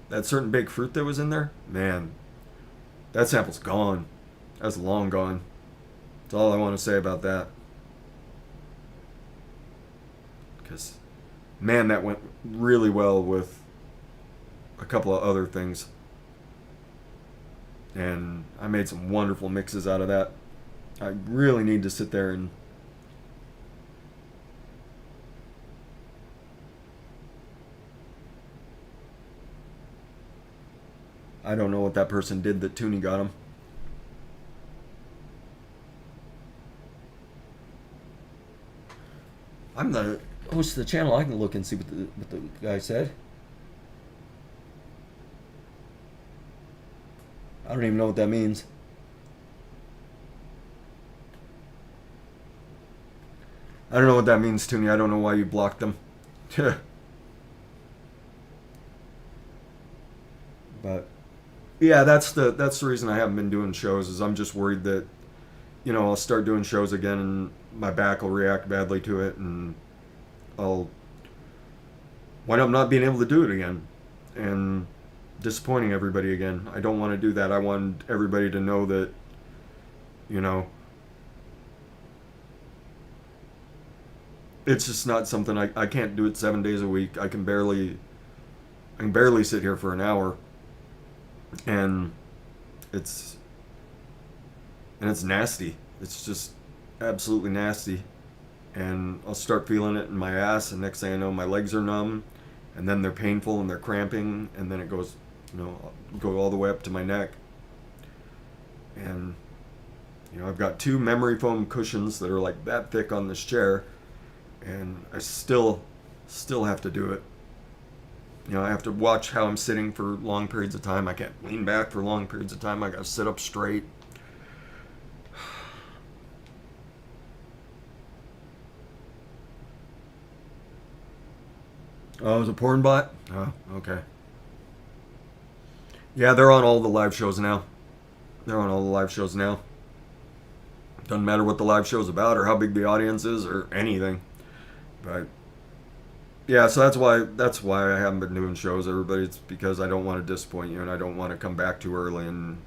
that certain baked fruit that was in there, man, that sample's gone. That's long gone. That's all I want to say about that. Because, man, that went really well with a couple of other things, and I made some wonderful mixes out of that. I really need to sit there and I don't know what that person did that Toonie got him. I'm the host of the channel. I can look and see what the guy said. I don't even know what that means. I don't know what that means, Toonie. I don't know why you blocked them. But yeah, that's the reason I haven't been doing shows, is I'm just worried that I'll start doing shows again and my back will react badly to it, and I'll wind up not being able to do it again. And disappointing everybody again. I don't want to do that. I want everybody to know that, you know, it's just not something I can't do it 7 days a week. I can barely sit here for an hour, and it's it's nasty. It's just absolutely nasty, and I'll start feeling it in my ass, and next thing I know, my legs are numb, and then they're painful and they're cramping, and then it goes, go all the way up to my neck, and I've got two memory foam cushions that are like that thick on this chair, and I still have to do it. I have to watch how I'm sitting for long periods of time. I can't lean back for long periods of time. I got to sit up straight. Oh, it was a porn bot? Oh, okay. Yeah, they're on all the live shows now. They're on all the live shows now. Doesn't matter what the live show's about or how big the audience is or anything. But yeah, so that's why I haven't been doing shows, everybody. It's because I don't want to disappoint you, and I don't want to come back too early and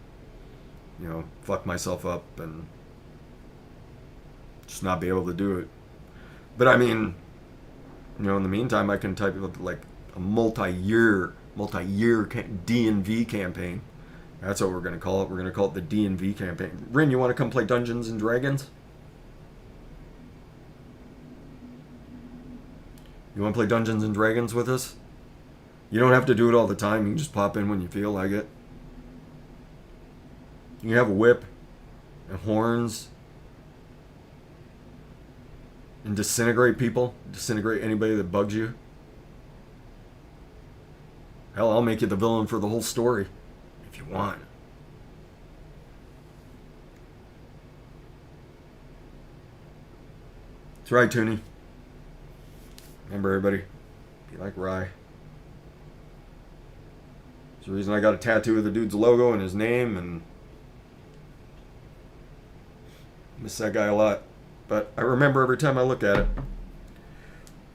fuck myself up and just not be able to do it. But I mean, in the meantime, I can type up like a multi-year D&V campaign. That's what we're gonna call it. We're gonna call it the D&V campaign. Rin, you want to come play Dungeons and Dragons? You want to play Dungeons and Dragons with us? You don't have to do it all the time. You can just pop in when you feel like it. You have a whip and horns and disintegrate people. Disintegrate anybody that bugs you. Hell, I'll make you the villain for the whole story if you want. That's right, Toonie. Remember, everybody, be like Rye. There's a reason I got a tattoo of the dude's logo and his name, and I miss that guy a lot. But I remember every time I look at it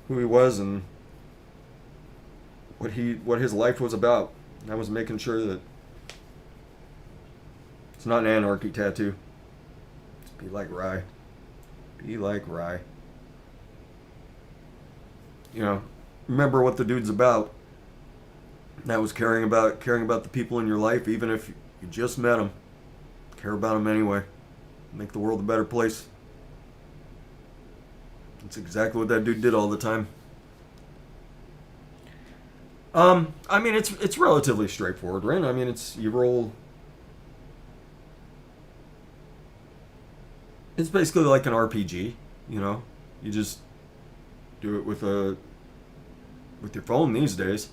who he was and what his life was about. And I was making sure that it's not an anarchy tattoo. Just be like Rye. Be like Rye. Remember what the dude's about. That was caring about the people in your life, even if you just met them. Care about them anyway. Make the world a better place. That's exactly what that dude did all the time. I mean, it's relatively straightforward, right? I mean, you roll. It's basically like an RPG. You just do it with your phone these days.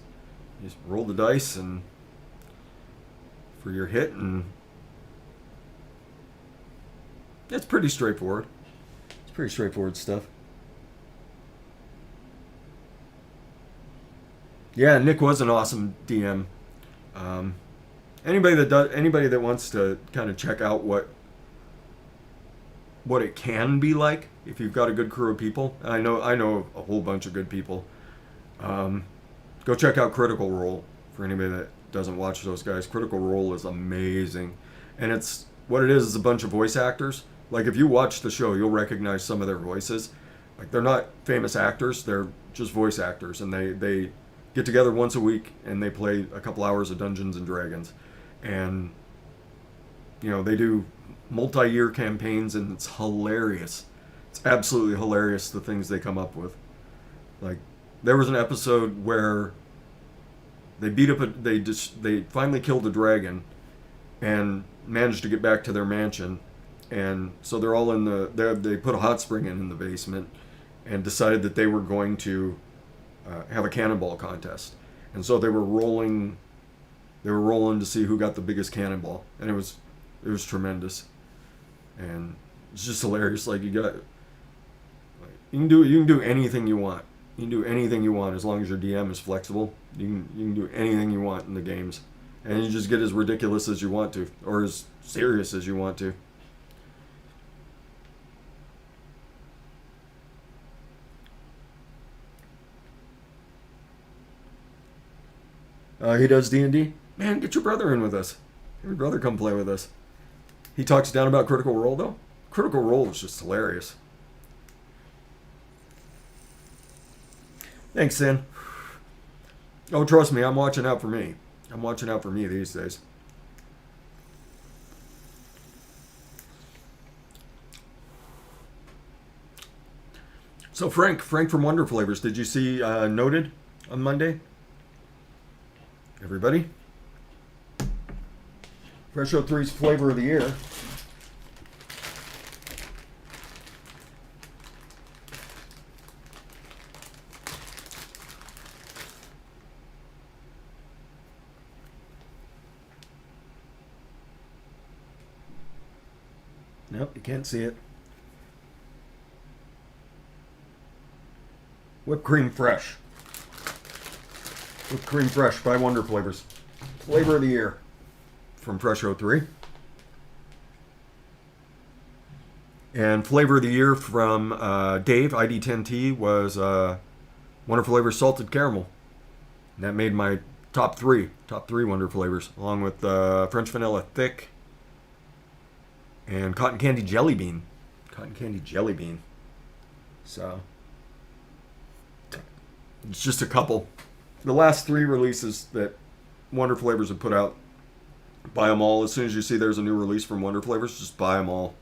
You just roll the dice and for your hit, and it's pretty straightforward. It's pretty straightforward stuff. Yeah, Nick was an awesome DM. Anybody that wants to kind of check out what it can be like if you've got a good crew of people. I know a whole bunch of good people. Go check out Critical Role for anybody that doesn't watch those guys. Critical Role is amazing, and it's what it is a bunch of voice actors. Like if you watch the show, you'll recognize some of their voices. Like they're not famous actors; they're just voice actors, and they get together once a week and they play a couple hours of Dungeons and Dragons, and they do multi-year campaigns, and it's hilarious. It's absolutely hilarious the things they come up with. Like there was an episode where they they finally killed a dragon and managed to get back to their mansion, and so they're all they put a hot spring in the basement and decided that they were going to have a cannonball contest, and so they were rolling to see who got the biggest cannonball, and it was tremendous, and it's just hilarious. Like you can do anything you want. You can do anything you want as long as your DM is flexible. You can do anything you want in the games, and you just get as ridiculous as you want to, or as serious as you want to. He does D&D. Man, get your brother in with us. Have your brother come play with us. He talks down about Critical Role, though. Critical Role is just hilarious. Thanks, Sin. Oh, trust me, I'm watching out for me. I'm watching out for me these days. So Frank from Wonder Flavors, did you see Noted on Monday? Everybody? Fresh03's flavor of the year. Nope, you can't see it. Whipped Cream Fresh. Whipped Cream Fresh by Wonder Flavors. Flavor of the year from Fresh03. And flavor of the year from Dave, ID10T, was Wonder Flavors Salted Caramel. And that made my top three Wonder Flavors, along with French Vanilla Thick and Cotton Candy Jelly Bean. Cotton Candy Jelly Bean. So, it's just a couple. The last three releases that Wonder Flavors have put out, buy them all. As soon as you see there's a new release from Wonder Flavors, just buy them all.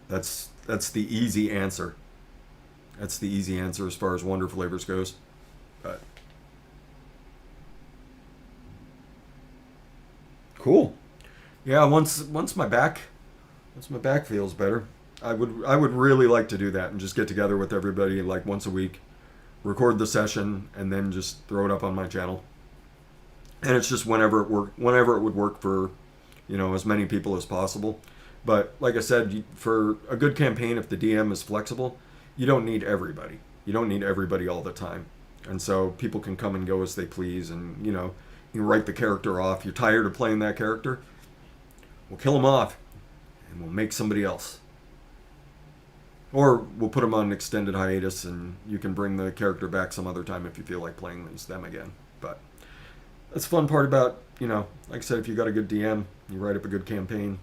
That's the easy answer. That's the easy answer as far as Wonder Flavors goes. But cool. Yeah, once my back feels better, I would really like to do that and just get together with everybody like once a week, record the session, and then just throw it up on my channel. And it's just whenever it would work for, as many people as possible. But like I said, for a good campaign, if the DM is flexible, you don't need everybody. You don't need everybody all the time. And so people can come and go as they please, and you write the character off. You're tired of playing that character? We'll kill him off, and we'll make somebody else. Or we'll put them on an extended hiatus, and you can bring the character back some other time if you feel like playing as them again. But that's the fun part about, like I said, if you got a good DM, you write up a good campaign.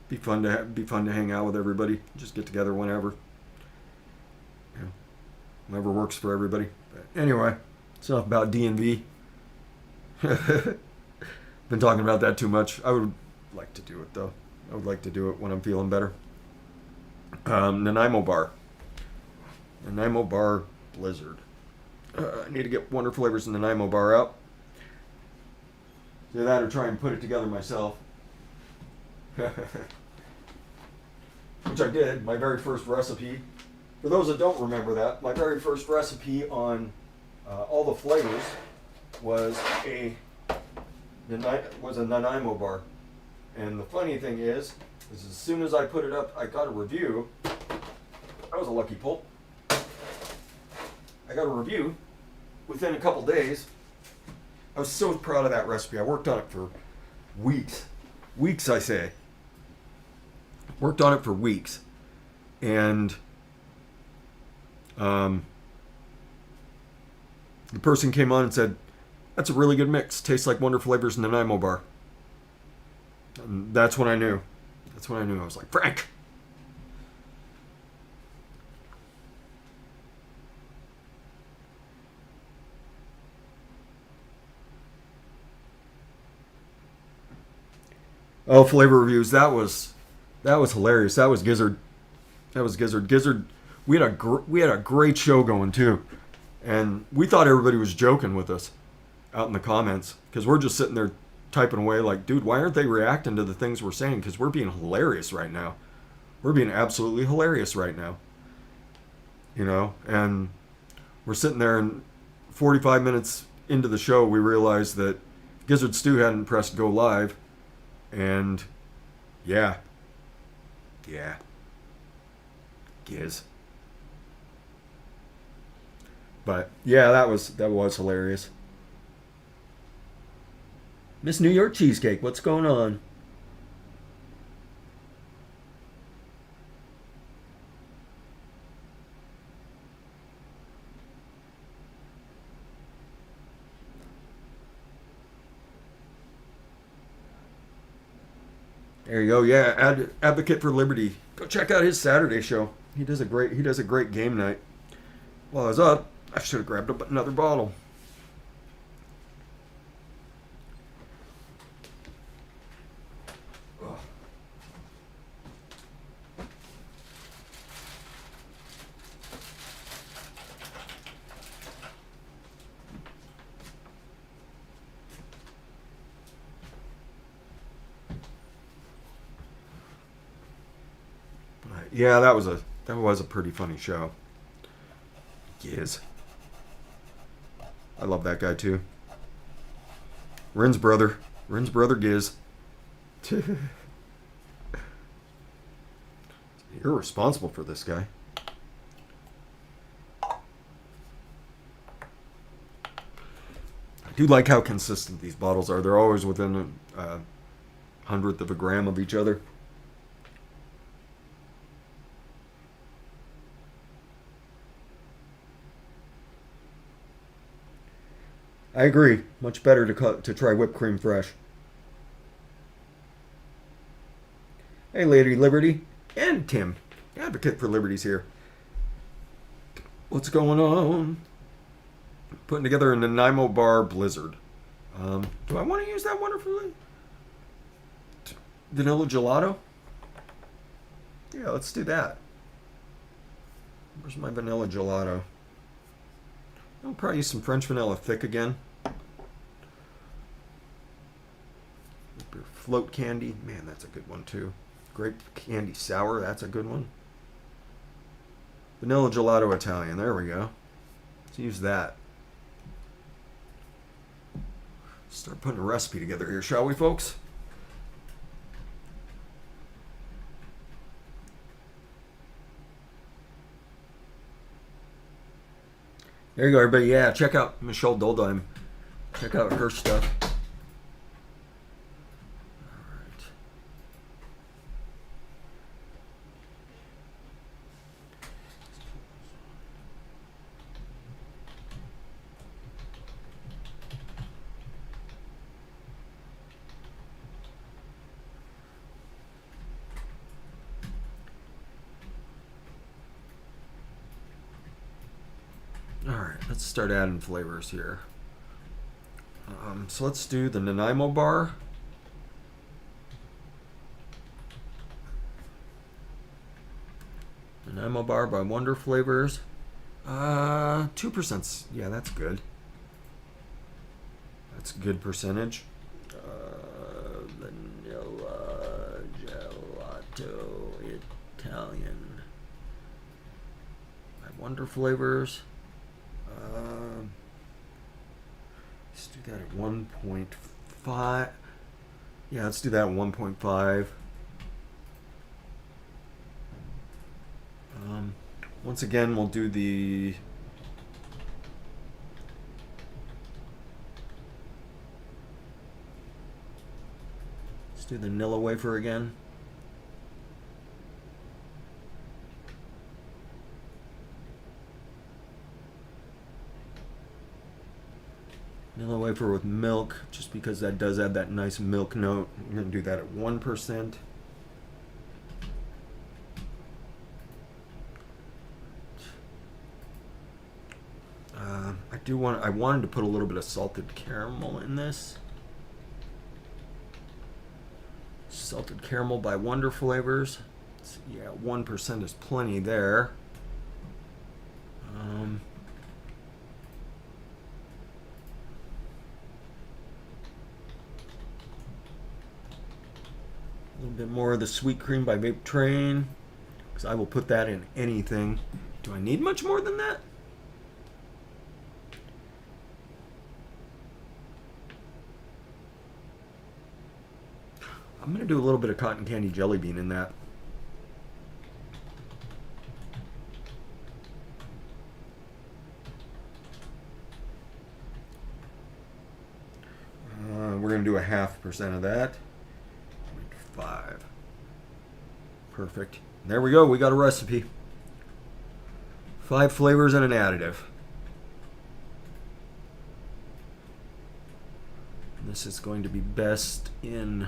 Be fun to hang out with everybody. Just get together whenever. Whatever works for everybody. But anyway, it's enough about D&V. Been talking about that too much. I would like to do it though. I would like to do it when I'm feeling better. Nanaimo Bar. Nanaimo Bar Blizzard. I need to get Wonder Flavors and Nanaimo Bar out. Do that or try and put it together myself. Which I did. My very first recipe. For those that don't remember that, my very first recipe on all the flavors was a Nanaimo Bar. And the funny thing is as soon as I put it up, I got a review. That was a lucky pull. I got a review within a couple days. I was so proud of that recipe. I worked on it for weeks. Weeks, I say. Worked on it for weeks. And the person came on and said, "That's a really good mix. Tastes like Wonder Flavors Nanaimo Bar." And that's when I knew. I was like, Frank! Oh, flavor reviews. That was hilarious. That was Gizzard. Gizzard. We had a great show going too, and we thought everybody was joking with us out in the comments because we're just sitting there typing away like, dude, why aren't they reacting to the things we're saying? Because we're being hilarious right now. We're being absolutely hilarious right now. And we're sitting there, and 45 minutes into the show, we realized that Gizzard Stew hadn't pressed go live, and yeah, Giz. But yeah, that was hilarious. Miss New York Cheesecake, what's going on? There you go. Yeah, Advocate for Liberty. Go check out his Saturday show. He does a great game night. While I was up, I should have grabbed up another bottle. Yeah, that was a pretty funny show. Giz. I love that guy too. Rin's brother Giz. You're responsible for this guy. I do like how consistent these bottles are. They're always within a hundredth of a gram of each other. I agree. Much better to try whipped cream fresh. Hey, Lady Liberty and Tim, Advocate for Liberty's here. What's going on? Putting together a Nanaimo bar blizzard. Do I want to use that wonderfully? Vanilla gelato? Yeah, let's do that. Where's my vanilla gelato? I'll probably use some French vanilla thick again. Float candy. Man, that's a good one too. Grape candy sour. That's a good one. Vanilla gelato Italian. There we go. Let's use that. Start putting a recipe together here, shall we, folks? There you go, everybody. Yeah, check out Michelle Doldime. Check out her stuff. Alright, let's start adding flavors here. So let's do the Nanaimo bar. Nanaimo bar by Wonder Flavors. 2%. Yeah, that's good. That's a good percentage. Vanilla gelato Italian by Wonder Flavors. Let's do that at 1.5. Yeah, let's do that at 1.5. Once again, we'll do the vanilla wafer again. Vanilla wafer with milk, just because that does add that nice milk note. I'm going to do that at 1%. I wanted to put a little bit of salted caramel in this. Salted caramel by Wonder Flavors. Yeah, 1% is plenty there. A little bit more of the sweet cream by Vape Train, because I will put that in anything. Do I need much more than that? I'm going to do a little bit of cotton candy jelly bean in that. We're going to do a 0.5% of that. 0.5. Perfect. There we go. We got a recipe. 5 flavors and an additive. This is going to be best in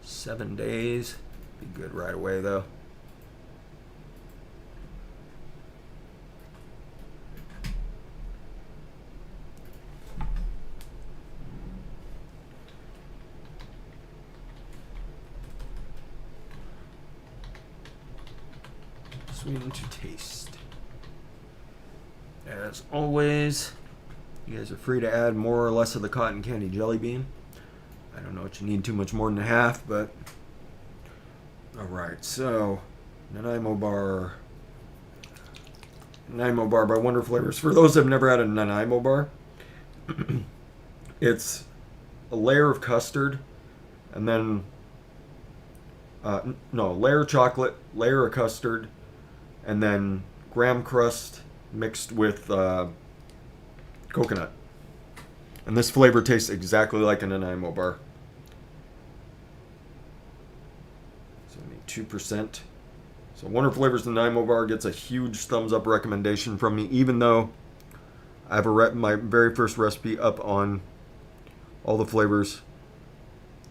7 days. Be good right away though. Sweeten to taste. As always, you guys are free to add more or less of the cotton candy jelly bean. I don't know what you need too much more than a half, but alright, so Nanaimo bar by Wonder Flavors. For those that have never had a Nanaimo bar, it's a layer of custard and then layer of chocolate, layer of custard, and then graham crust mixed with coconut. And this flavor tastes exactly like a Nanaimo bar. 2%. So Wonder Flavors Nanaimo bar gets a huge thumbs up recommendation from me, even though I have my very first recipe up on all the flavors.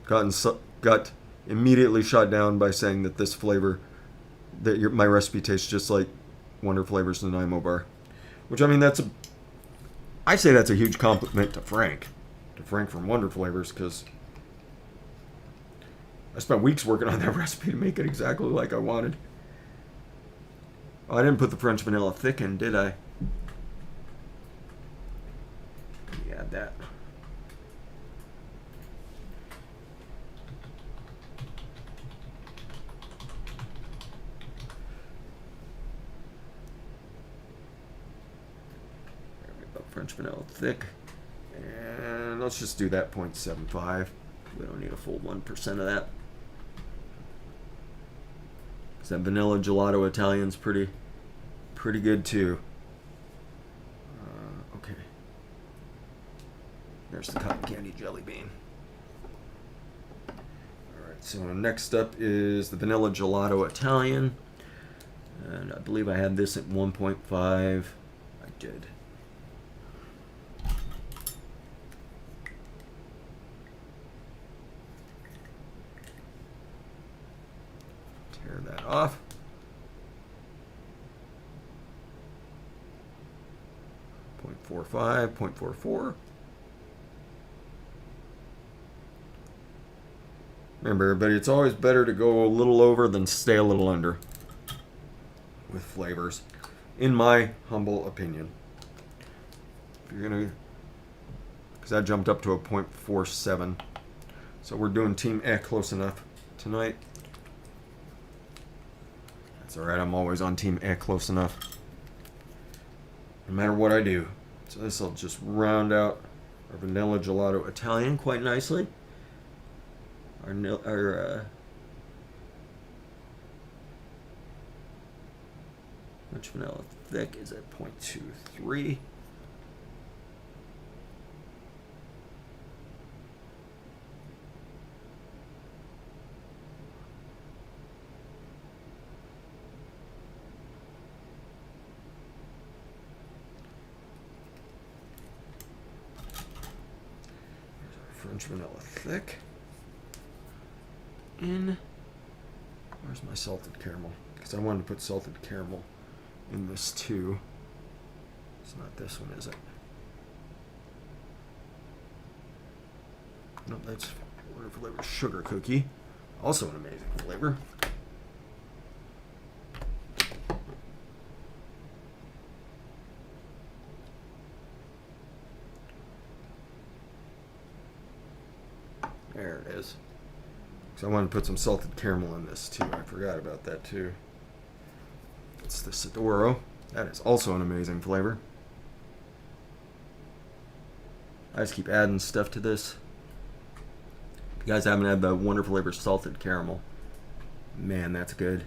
Got immediately shot down by saying that this flavor, my recipe tastes just like Wonder Flavors Nanaimo bar. Which, I mean, I say that's a huge compliment to Frank from Wonder Flavors, because I spent weeks working on that recipe to make it exactly like I wanted. Oh, I didn't put the French vanilla thick in, did I? Let me add that. French vanilla thick. And let's just do that 0.75. We don't need a full 1% of that. That vanilla gelato Italian's pretty good too. Okay. There's the cotton candy jelly bean. Alright, so next up is the vanilla gelato Italian. And I believe I had this at 1.5. I did. Tear that off. 0.45, 0.44. Remember, everybody, it's always better to go a little over than stay a little under with flavors, in my humble opinion. If you're gonna, because that jumped up to a 0.47, so we're doing Team close enough tonight. That's all right. I'm always on Team close enough, no matter what I do. So this will just round out our vanilla gelato Italian quite nicely. Our French vanilla thick is at 0.23. French vanilla thick. Where's my salted caramel? Because I wanted to put salted caramel in this too. It's not this one, is it? No, that's Wonder Flavor sugar cookie. Also an amazing flavor. There it is. So I wanted to put some salted caramel in this too. I forgot about that too. It's the Sidoro. That is also an amazing flavor. I just keep adding stuff to this. If you guys haven't had the Wonder Flavor salted caramel, man, that's good.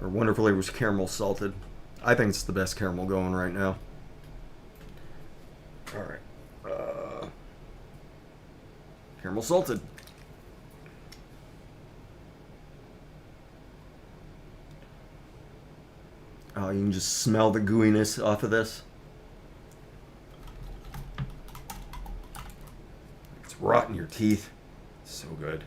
Or Wonder Flavor's caramel salted. I think it's the best caramel going right now. All right. Caramel salted. Oh, you can just smell the gooiness off of this. It's rotting your teeth. So good.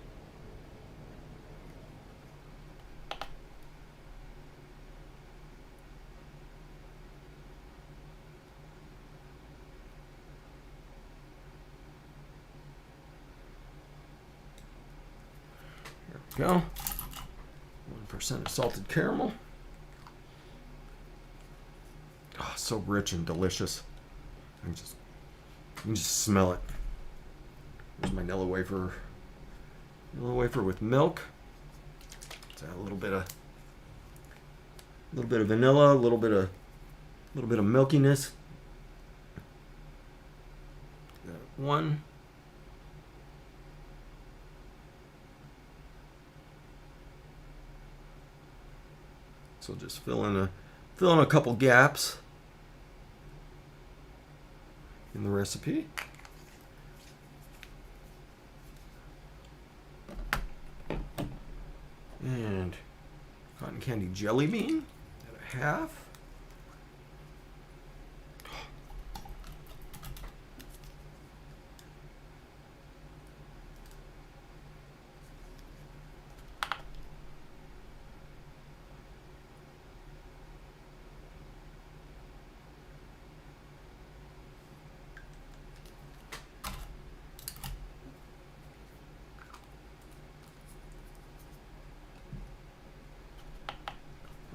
There we go. 1% of salted caramel. Oh, so rich and delicious. You can just smell it. There's my Nilla wafer. Nilla wafer with milk. Let's add a little bit of vanilla, a little bit of milkiness. Got one. So just fill in a couple gaps in the recipe. And cotton candy jelly bean at a half.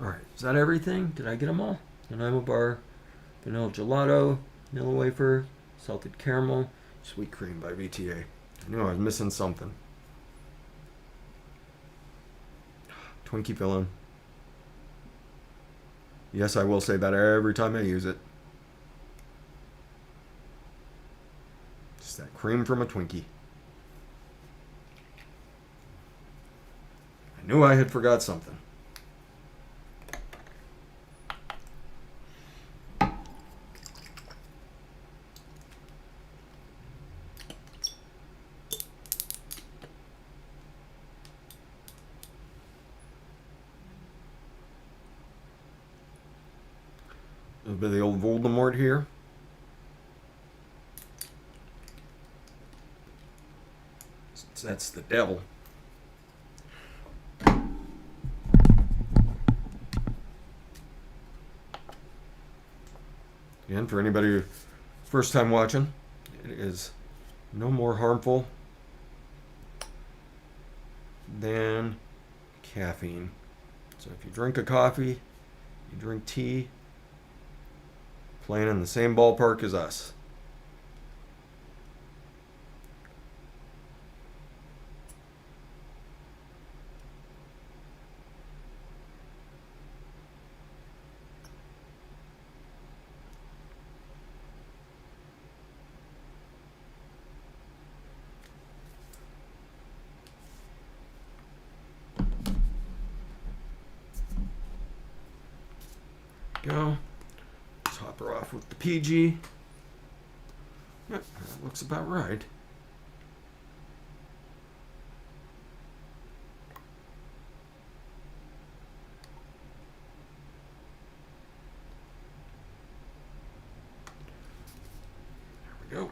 Alright, is that everything? Did I get them all? Nanaimo bar, vanilla gelato, Nilla wafer, salted caramel, sweet cream by VTA. I knew I was missing something. Twinkie filling. Yes, I will say that every time I use it. Just that cream from a Twinkie. I knew I had forgot something. A little bit of the old Voldemort here. That's the devil. Again, for anybody who first time watching, it is no more harmful than caffeine. So if you drink a coffee, you drink tea, playing in the same ballpark as us. Go. Top her off with the PG. Yep, that looks about right. There we go.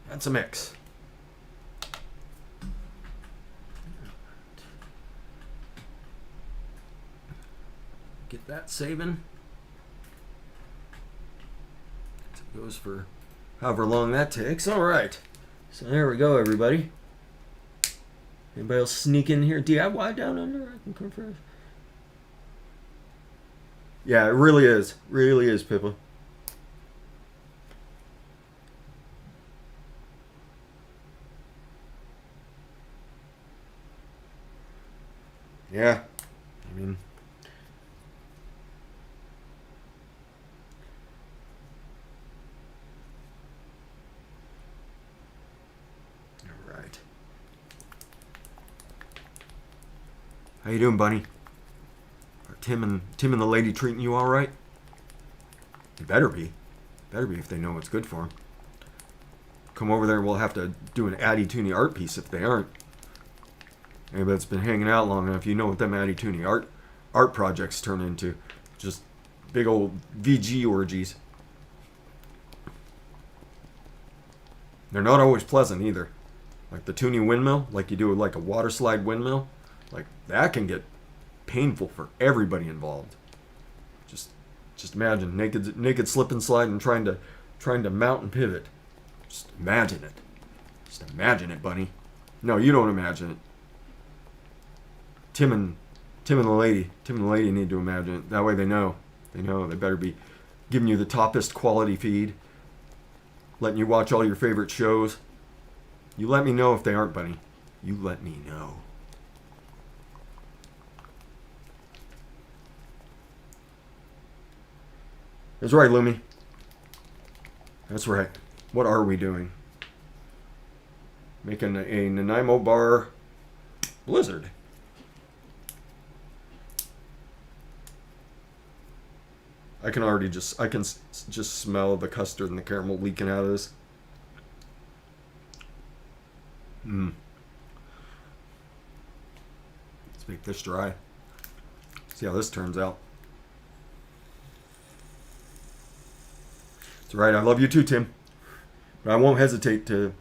That's a mix. Get that saving. It goes for however long that takes. All right. So there we go, everybody. Anybody else sneak in here? DIY down under? I can come first. Yeah, it really is. Really is, Pippa. Yeah. I mean... How you doing, Bunny? Are Tim and the lady treating you all right? They better be. Better be if they know what's good for them. Come over there, we'll have to do an Addy Tooney art piece if they aren't. Anybody that's been hanging out long enough, you know what them Addy Tooney art projects turn into. Just big old VG orgies. They're not always pleasant either. Like the tuning windmill, like you do with like a water slide windmill, like that can get painful for everybody involved. Just imagine naked slip and slide and trying to mount and pivot. Just imagine it. Just imagine it, bunny. No, you don't imagine it. Tim and the lady need to imagine it. That way they know. They know they better be giving you the toppest quality feed, letting you watch all your favorite shows. You let me know if they aren't, bunny. You let me know. That's right, Lumi. That's right. What are we doing? Making a Nanaimo bar blizzard. I can just smell the custard and the caramel leaking out of this. Let's make this dry. See how this turns out. That's right. I love you too, Tim. But I won't hesitate to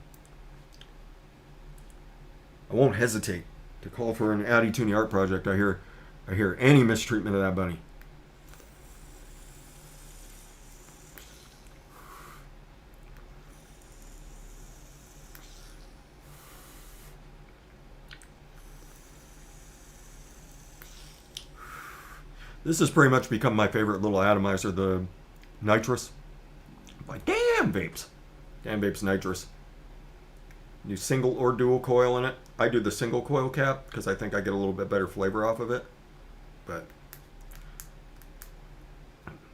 call for an Addy Tooney art project. I hear any mistreatment of that bunny. This has pretty much become my favorite little atomizer, the nitrous. Like, damn vapes. Damn vapes nitrous. New single or dual coil in it. I do the single coil cap because I think I get a little bit better flavor off of it.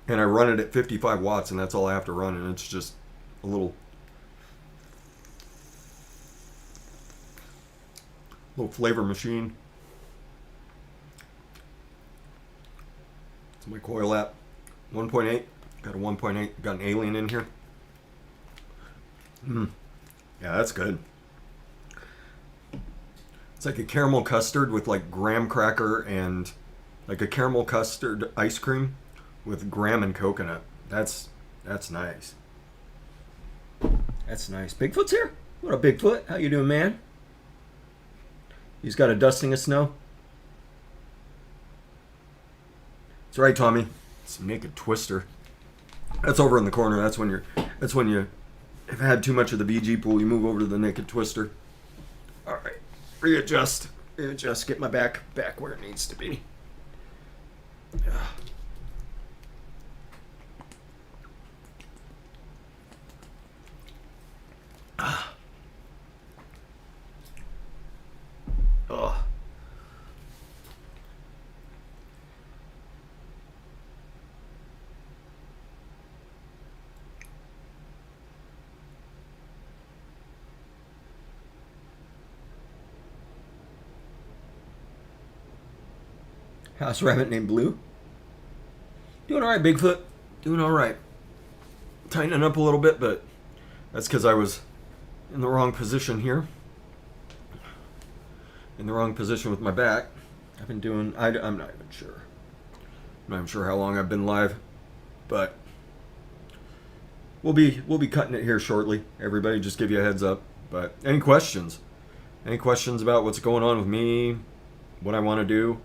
And I run it at 55 watts and that's all I have to run, and it's just a little flavor machine. It's my coil app. 1.8. Got a 1.8. Got an alien in here. Yeah, that's good. It's like a caramel custard with like graham cracker and like a caramel custard ice cream with graham and coconut. That's nice. That's nice. Bigfoot's here? What up, Bigfoot? How you doing, man? He's got a dusting of snow. That's right, Tommy. It's a naked twister. That's over in the corner. That's when you have had too much of the BG pool. You move over to the naked twister. All right. Readjust. Get my back where it needs to be. Oh. House rabbit named Blue. Doing all right, Bigfoot. Doing all right. Tightening up a little bit, but that's because I was in the wrong position here. In the wrong position with my back. I've been doing. I'm not even sure. I'm not even sure how long I've been live, but we'll be cutting it here shortly. Everybody, just give you a heads up. But any questions? Any questions about what's going on with me? What I want to do?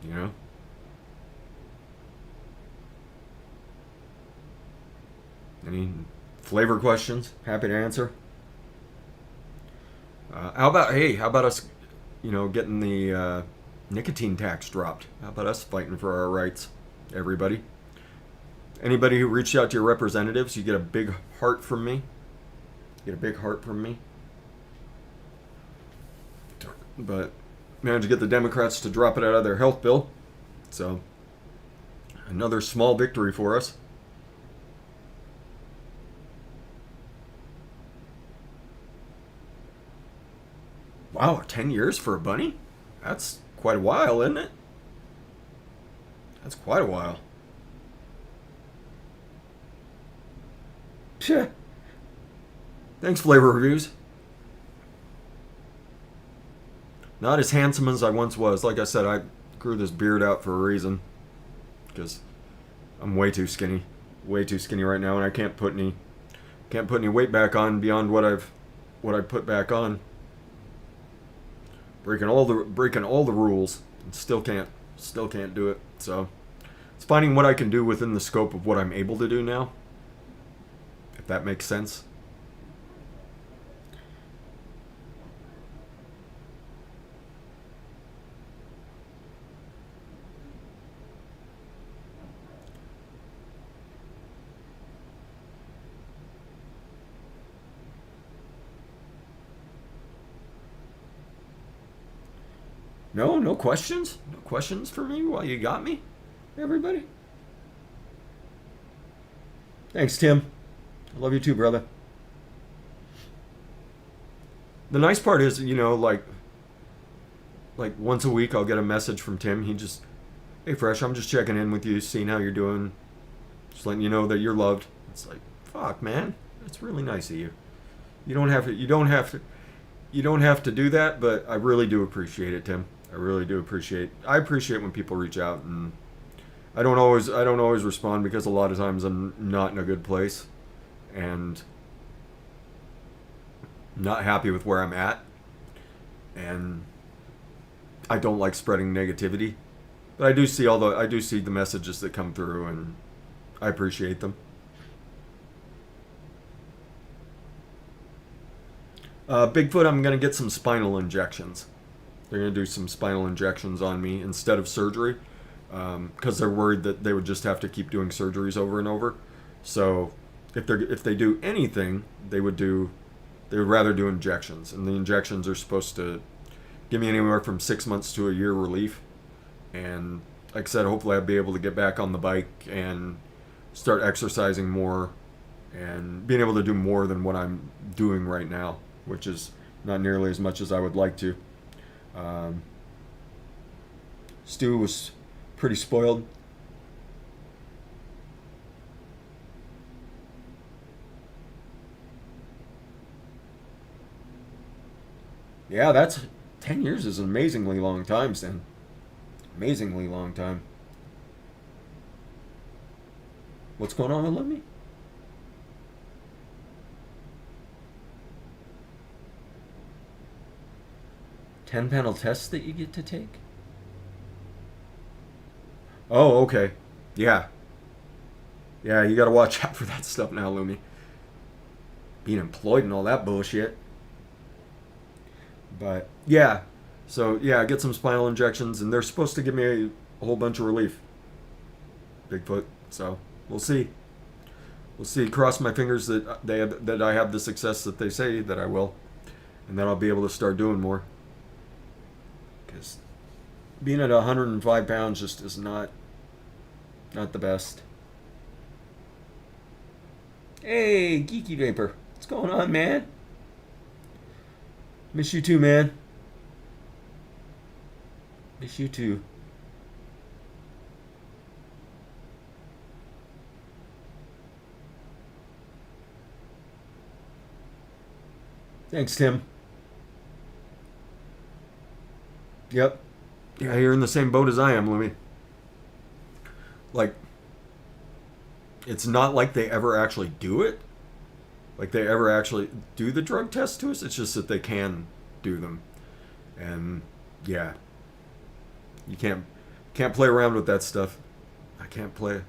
You know? Any flavor questions? Happy to answer. How about us, getting the nicotine tax dropped? How about us fighting for our rights, everybody? Anybody who reached out to your representatives, you get a big heart from me. But managed to get the Democrats to drop it out of their health bill. So, another small victory for us. Wow, 10 years for a bunny? That's quite a while, isn't it? That's quite a while. Pshh. Thanks, Flavor Reviews. Not as handsome as I once was. Like I said, I grew this beard out for a reason. Because I'm way too skinny. Way too skinny right now, and I can't put any Can't put any weight back on beyond what I put back on. Breaking all the rules, and still can't do it. So it's finding what I can do within the scope of what I'm able to do now, if that makes sense. No questions? No questions for me while you got me? Everybody? Thanks, Tim. I love you too, brother. The nice part is, like once a week I'll get a message from Tim. He just, hey Fresh, I'm just checking in with you, seeing how you're doing. Just letting you know that you're loved. It's like, fuck, man. That's really nice of you. You don't have to do that, but I really do appreciate it, Tim. I appreciate when people reach out, and I don't always respond because a lot of times I'm not in a good place and not happy with where I'm at, and I don't like spreading negativity. But I do see the messages that come through, and I appreciate them. Bigfoot, I'm gonna get some spinal injections. They're going to do some spinal injections on me instead of surgery, because they're worried that they would just have to keep doing surgeries over and over. So if they do anything, they would rather do injections, and the injections are supposed to give me anywhere from 6 months to a year relief. And like I said, hopefully I'll be able to get back on the bike and start exercising more and being able to do more than what I'm doing right now, which is not nearly as much as I would like to. Stu was pretty spoiled. Yeah, that's 10 years is an amazingly long time, Stan. Amazingly long time. What's going on with Lemmy? 10 panel tests that you get to take? Oh, okay. Yeah. Yeah, you gotta watch out for that stuff now, Lumi. Being employed and all that bullshit. But, yeah. So, yeah, I get some spinal injections, and they're supposed to give me a whole bunch of relief. Bigfoot. So, we'll see. We'll see. Cross my fingers that I have the success that they say that I will. And then I'll be able to start doing more. Because being at 105 pounds just is not the best. Hey, Geeky Vapor. What's going on, man? Miss you too, man. Miss you too. Thanks, Tim. Yep. Yeah, you're in the same boat as I am, Louie. Like, it's not like they ever actually do it. Like they ever actually do the drug test to us. It's just that they can do them. And yeah. You can't play around with that stuff. I can't play.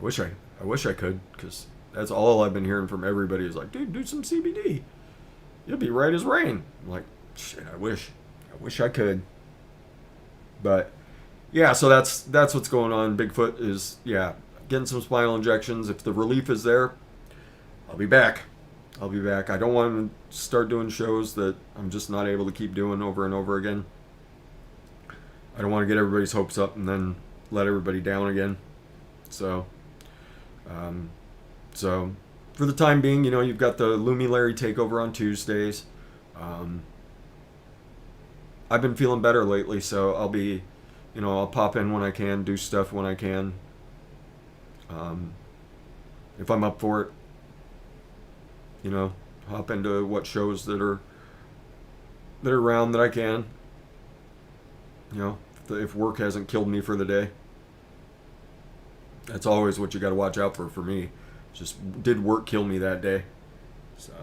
I wish I could, because that's all I've been hearing from everybody is like, dude, do some CBD. You'll be right as rain. I'm like, shit, I wish I could. But yeah, so that's what's going on. Bigfoot is, yeah, getting some spinal injections. If the relief is there, I'll be back. I don't want to start doing shows that I'm just not able to keep doing over and over again. I don't want to get everybody's hopes up and then let everybody down again. So for the time being, you've got the Lumi Larry takeover on Tuesdays. I've been feeling better lately, so I'll be, I'll pop in when I can, do stuff when I can. If I'm up for it, hop into what shows that are around that I can. If work hasn't killed me for the day. That's always what you got to watch out for me. Just, did work kill me that day? So,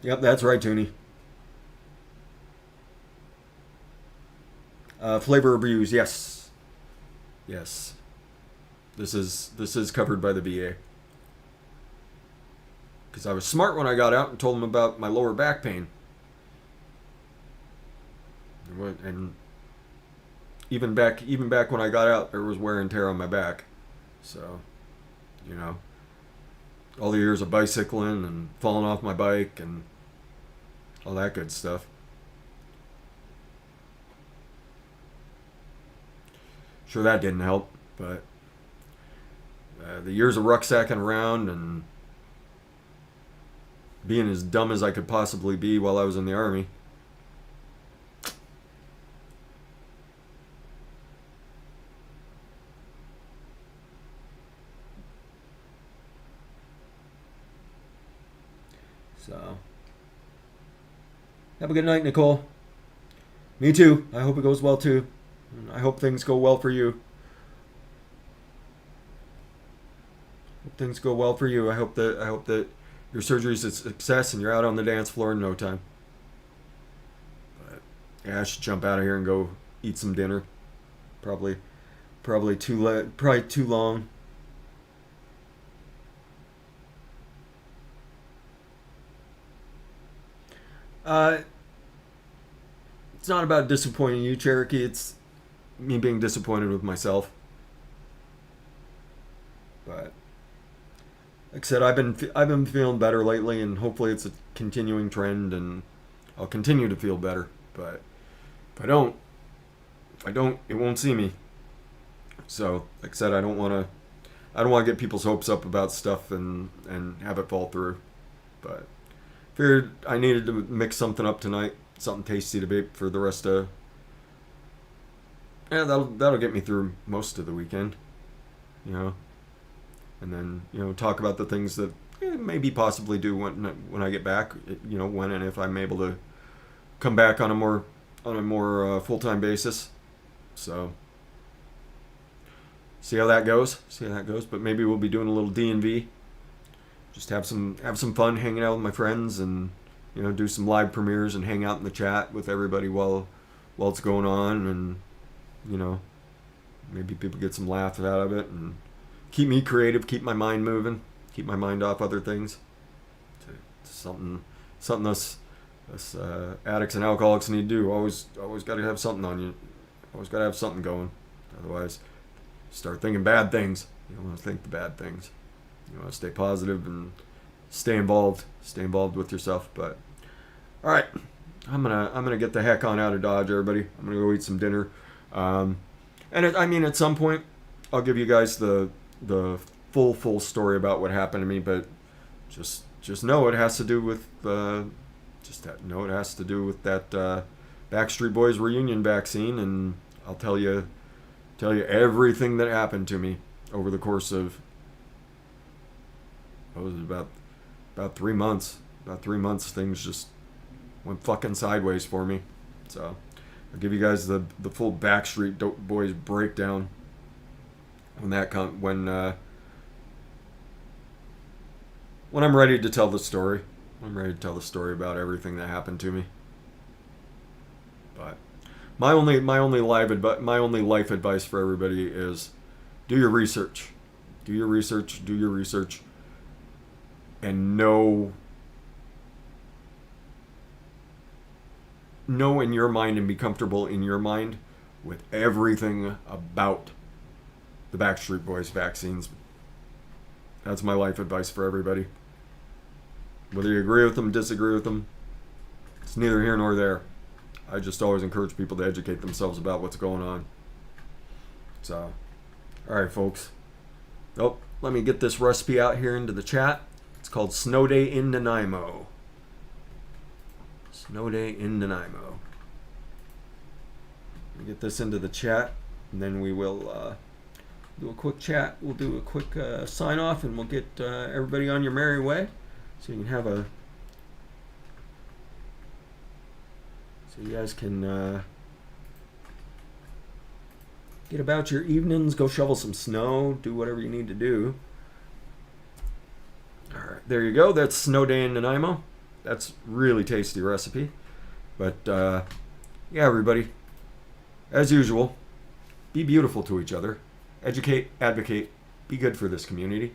yep, that's right, Toonie. Flavor reviews, yes, yes. This is covered by the VA. Because I was smart when I got out and told them about my lower back pain. And even back when I got out, there was wear and tear on my back. So, you know, all the years of bicycling and falling off my bike and all that good stuff. Sure, that didn't help, but the years of rucksacking around and being as dumb as I could possibly be while I was in the Army. So, have a good night, Nicole. Me too. I hope it goes well too. And I hope things go well for you. Hope things go well for you. I hope that your surgery is a success and you're out on the dance floor in no time. But yeah, I should jump out of here and go eat some dinner. Probably, probably too long. Uh, it's not about disappointing you, Cherokee. It's me being disappointed with myself. But like I said, I've been feeling better lately, and hopefully it's a continuing trend, and I'll continue to feel better. But if I don't, it won't see me. So, like I said, I don't want to get people's hopes up about stuff and have it fall through. But figured I needed to mix something up tonight, something tasty to bake for the rest of. Yeah, that'll get me through most of the weekend, you know, and then talk about the things that maybe possibly do when I get back, when and if I'm able to come back on a more full time basis. So see how that goes. But maybe we'll be doing a little D&V. Just have some fun hanging out with my friends, and do some live premieres and hang out in the chat with everybody while it's going on, and you know maybe people get some laughs out of it and keep me creative, keep my mind moving, keep my mind off other things. It's something us addicts and alcoholics need to do. Always got to have something on you. Always got to have something going. Otherwise, start thinking bad things. You don't want to think the bad things. You want to stay positive and stay involved. Stay involved with yourself. But all right, I'm gonna get the heck on out of Dodge, everybody. I'm gonna go eat some dinner. At some point, I'll give you guys the full story about what happened to me. But just know it has to do with that Backstreet Boys reunion vaccine, and I'll tell you everything that happened to me over the course of about 3 months. About 3 months, things just went fucking sideways for me. So I'll give you guys the full Backstreet Boys breakdown when I'm ready to tell the story. I'm ready to tell the story about everything that happened to me. But my only life advice for everybody is do your research. Do your research, and know in your mind and be comfortable in your mind with everything about the Backstreet Boys vaccines. That's my life advice for everybody. Whether you agree with them, disagree with them, it's neither here nor there. I just always encourage people to educate themselves about what's going on. So, alright folks. Oh, let me get this recipe out here into the chat. It's called Snow Day in Nanaimo. Snow Day in Nanaimo. Let me get this into the chat, and then we will do a quick chat. We'll do a quick sign off, and we'll get everybody on your merry way. So you can have so you guys can get about your evenings, go shovel some snow, do whatever you need to do. All right, there you go. That's Snow Day in Nanaimo. That's really tasty recipe. But yeah, everybody, as usual, be beautiful to each other. Educate, advocate, be good for this community.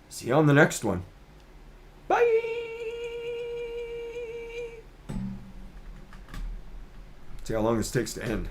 See you on the next one. Bye! See how long this takes to end.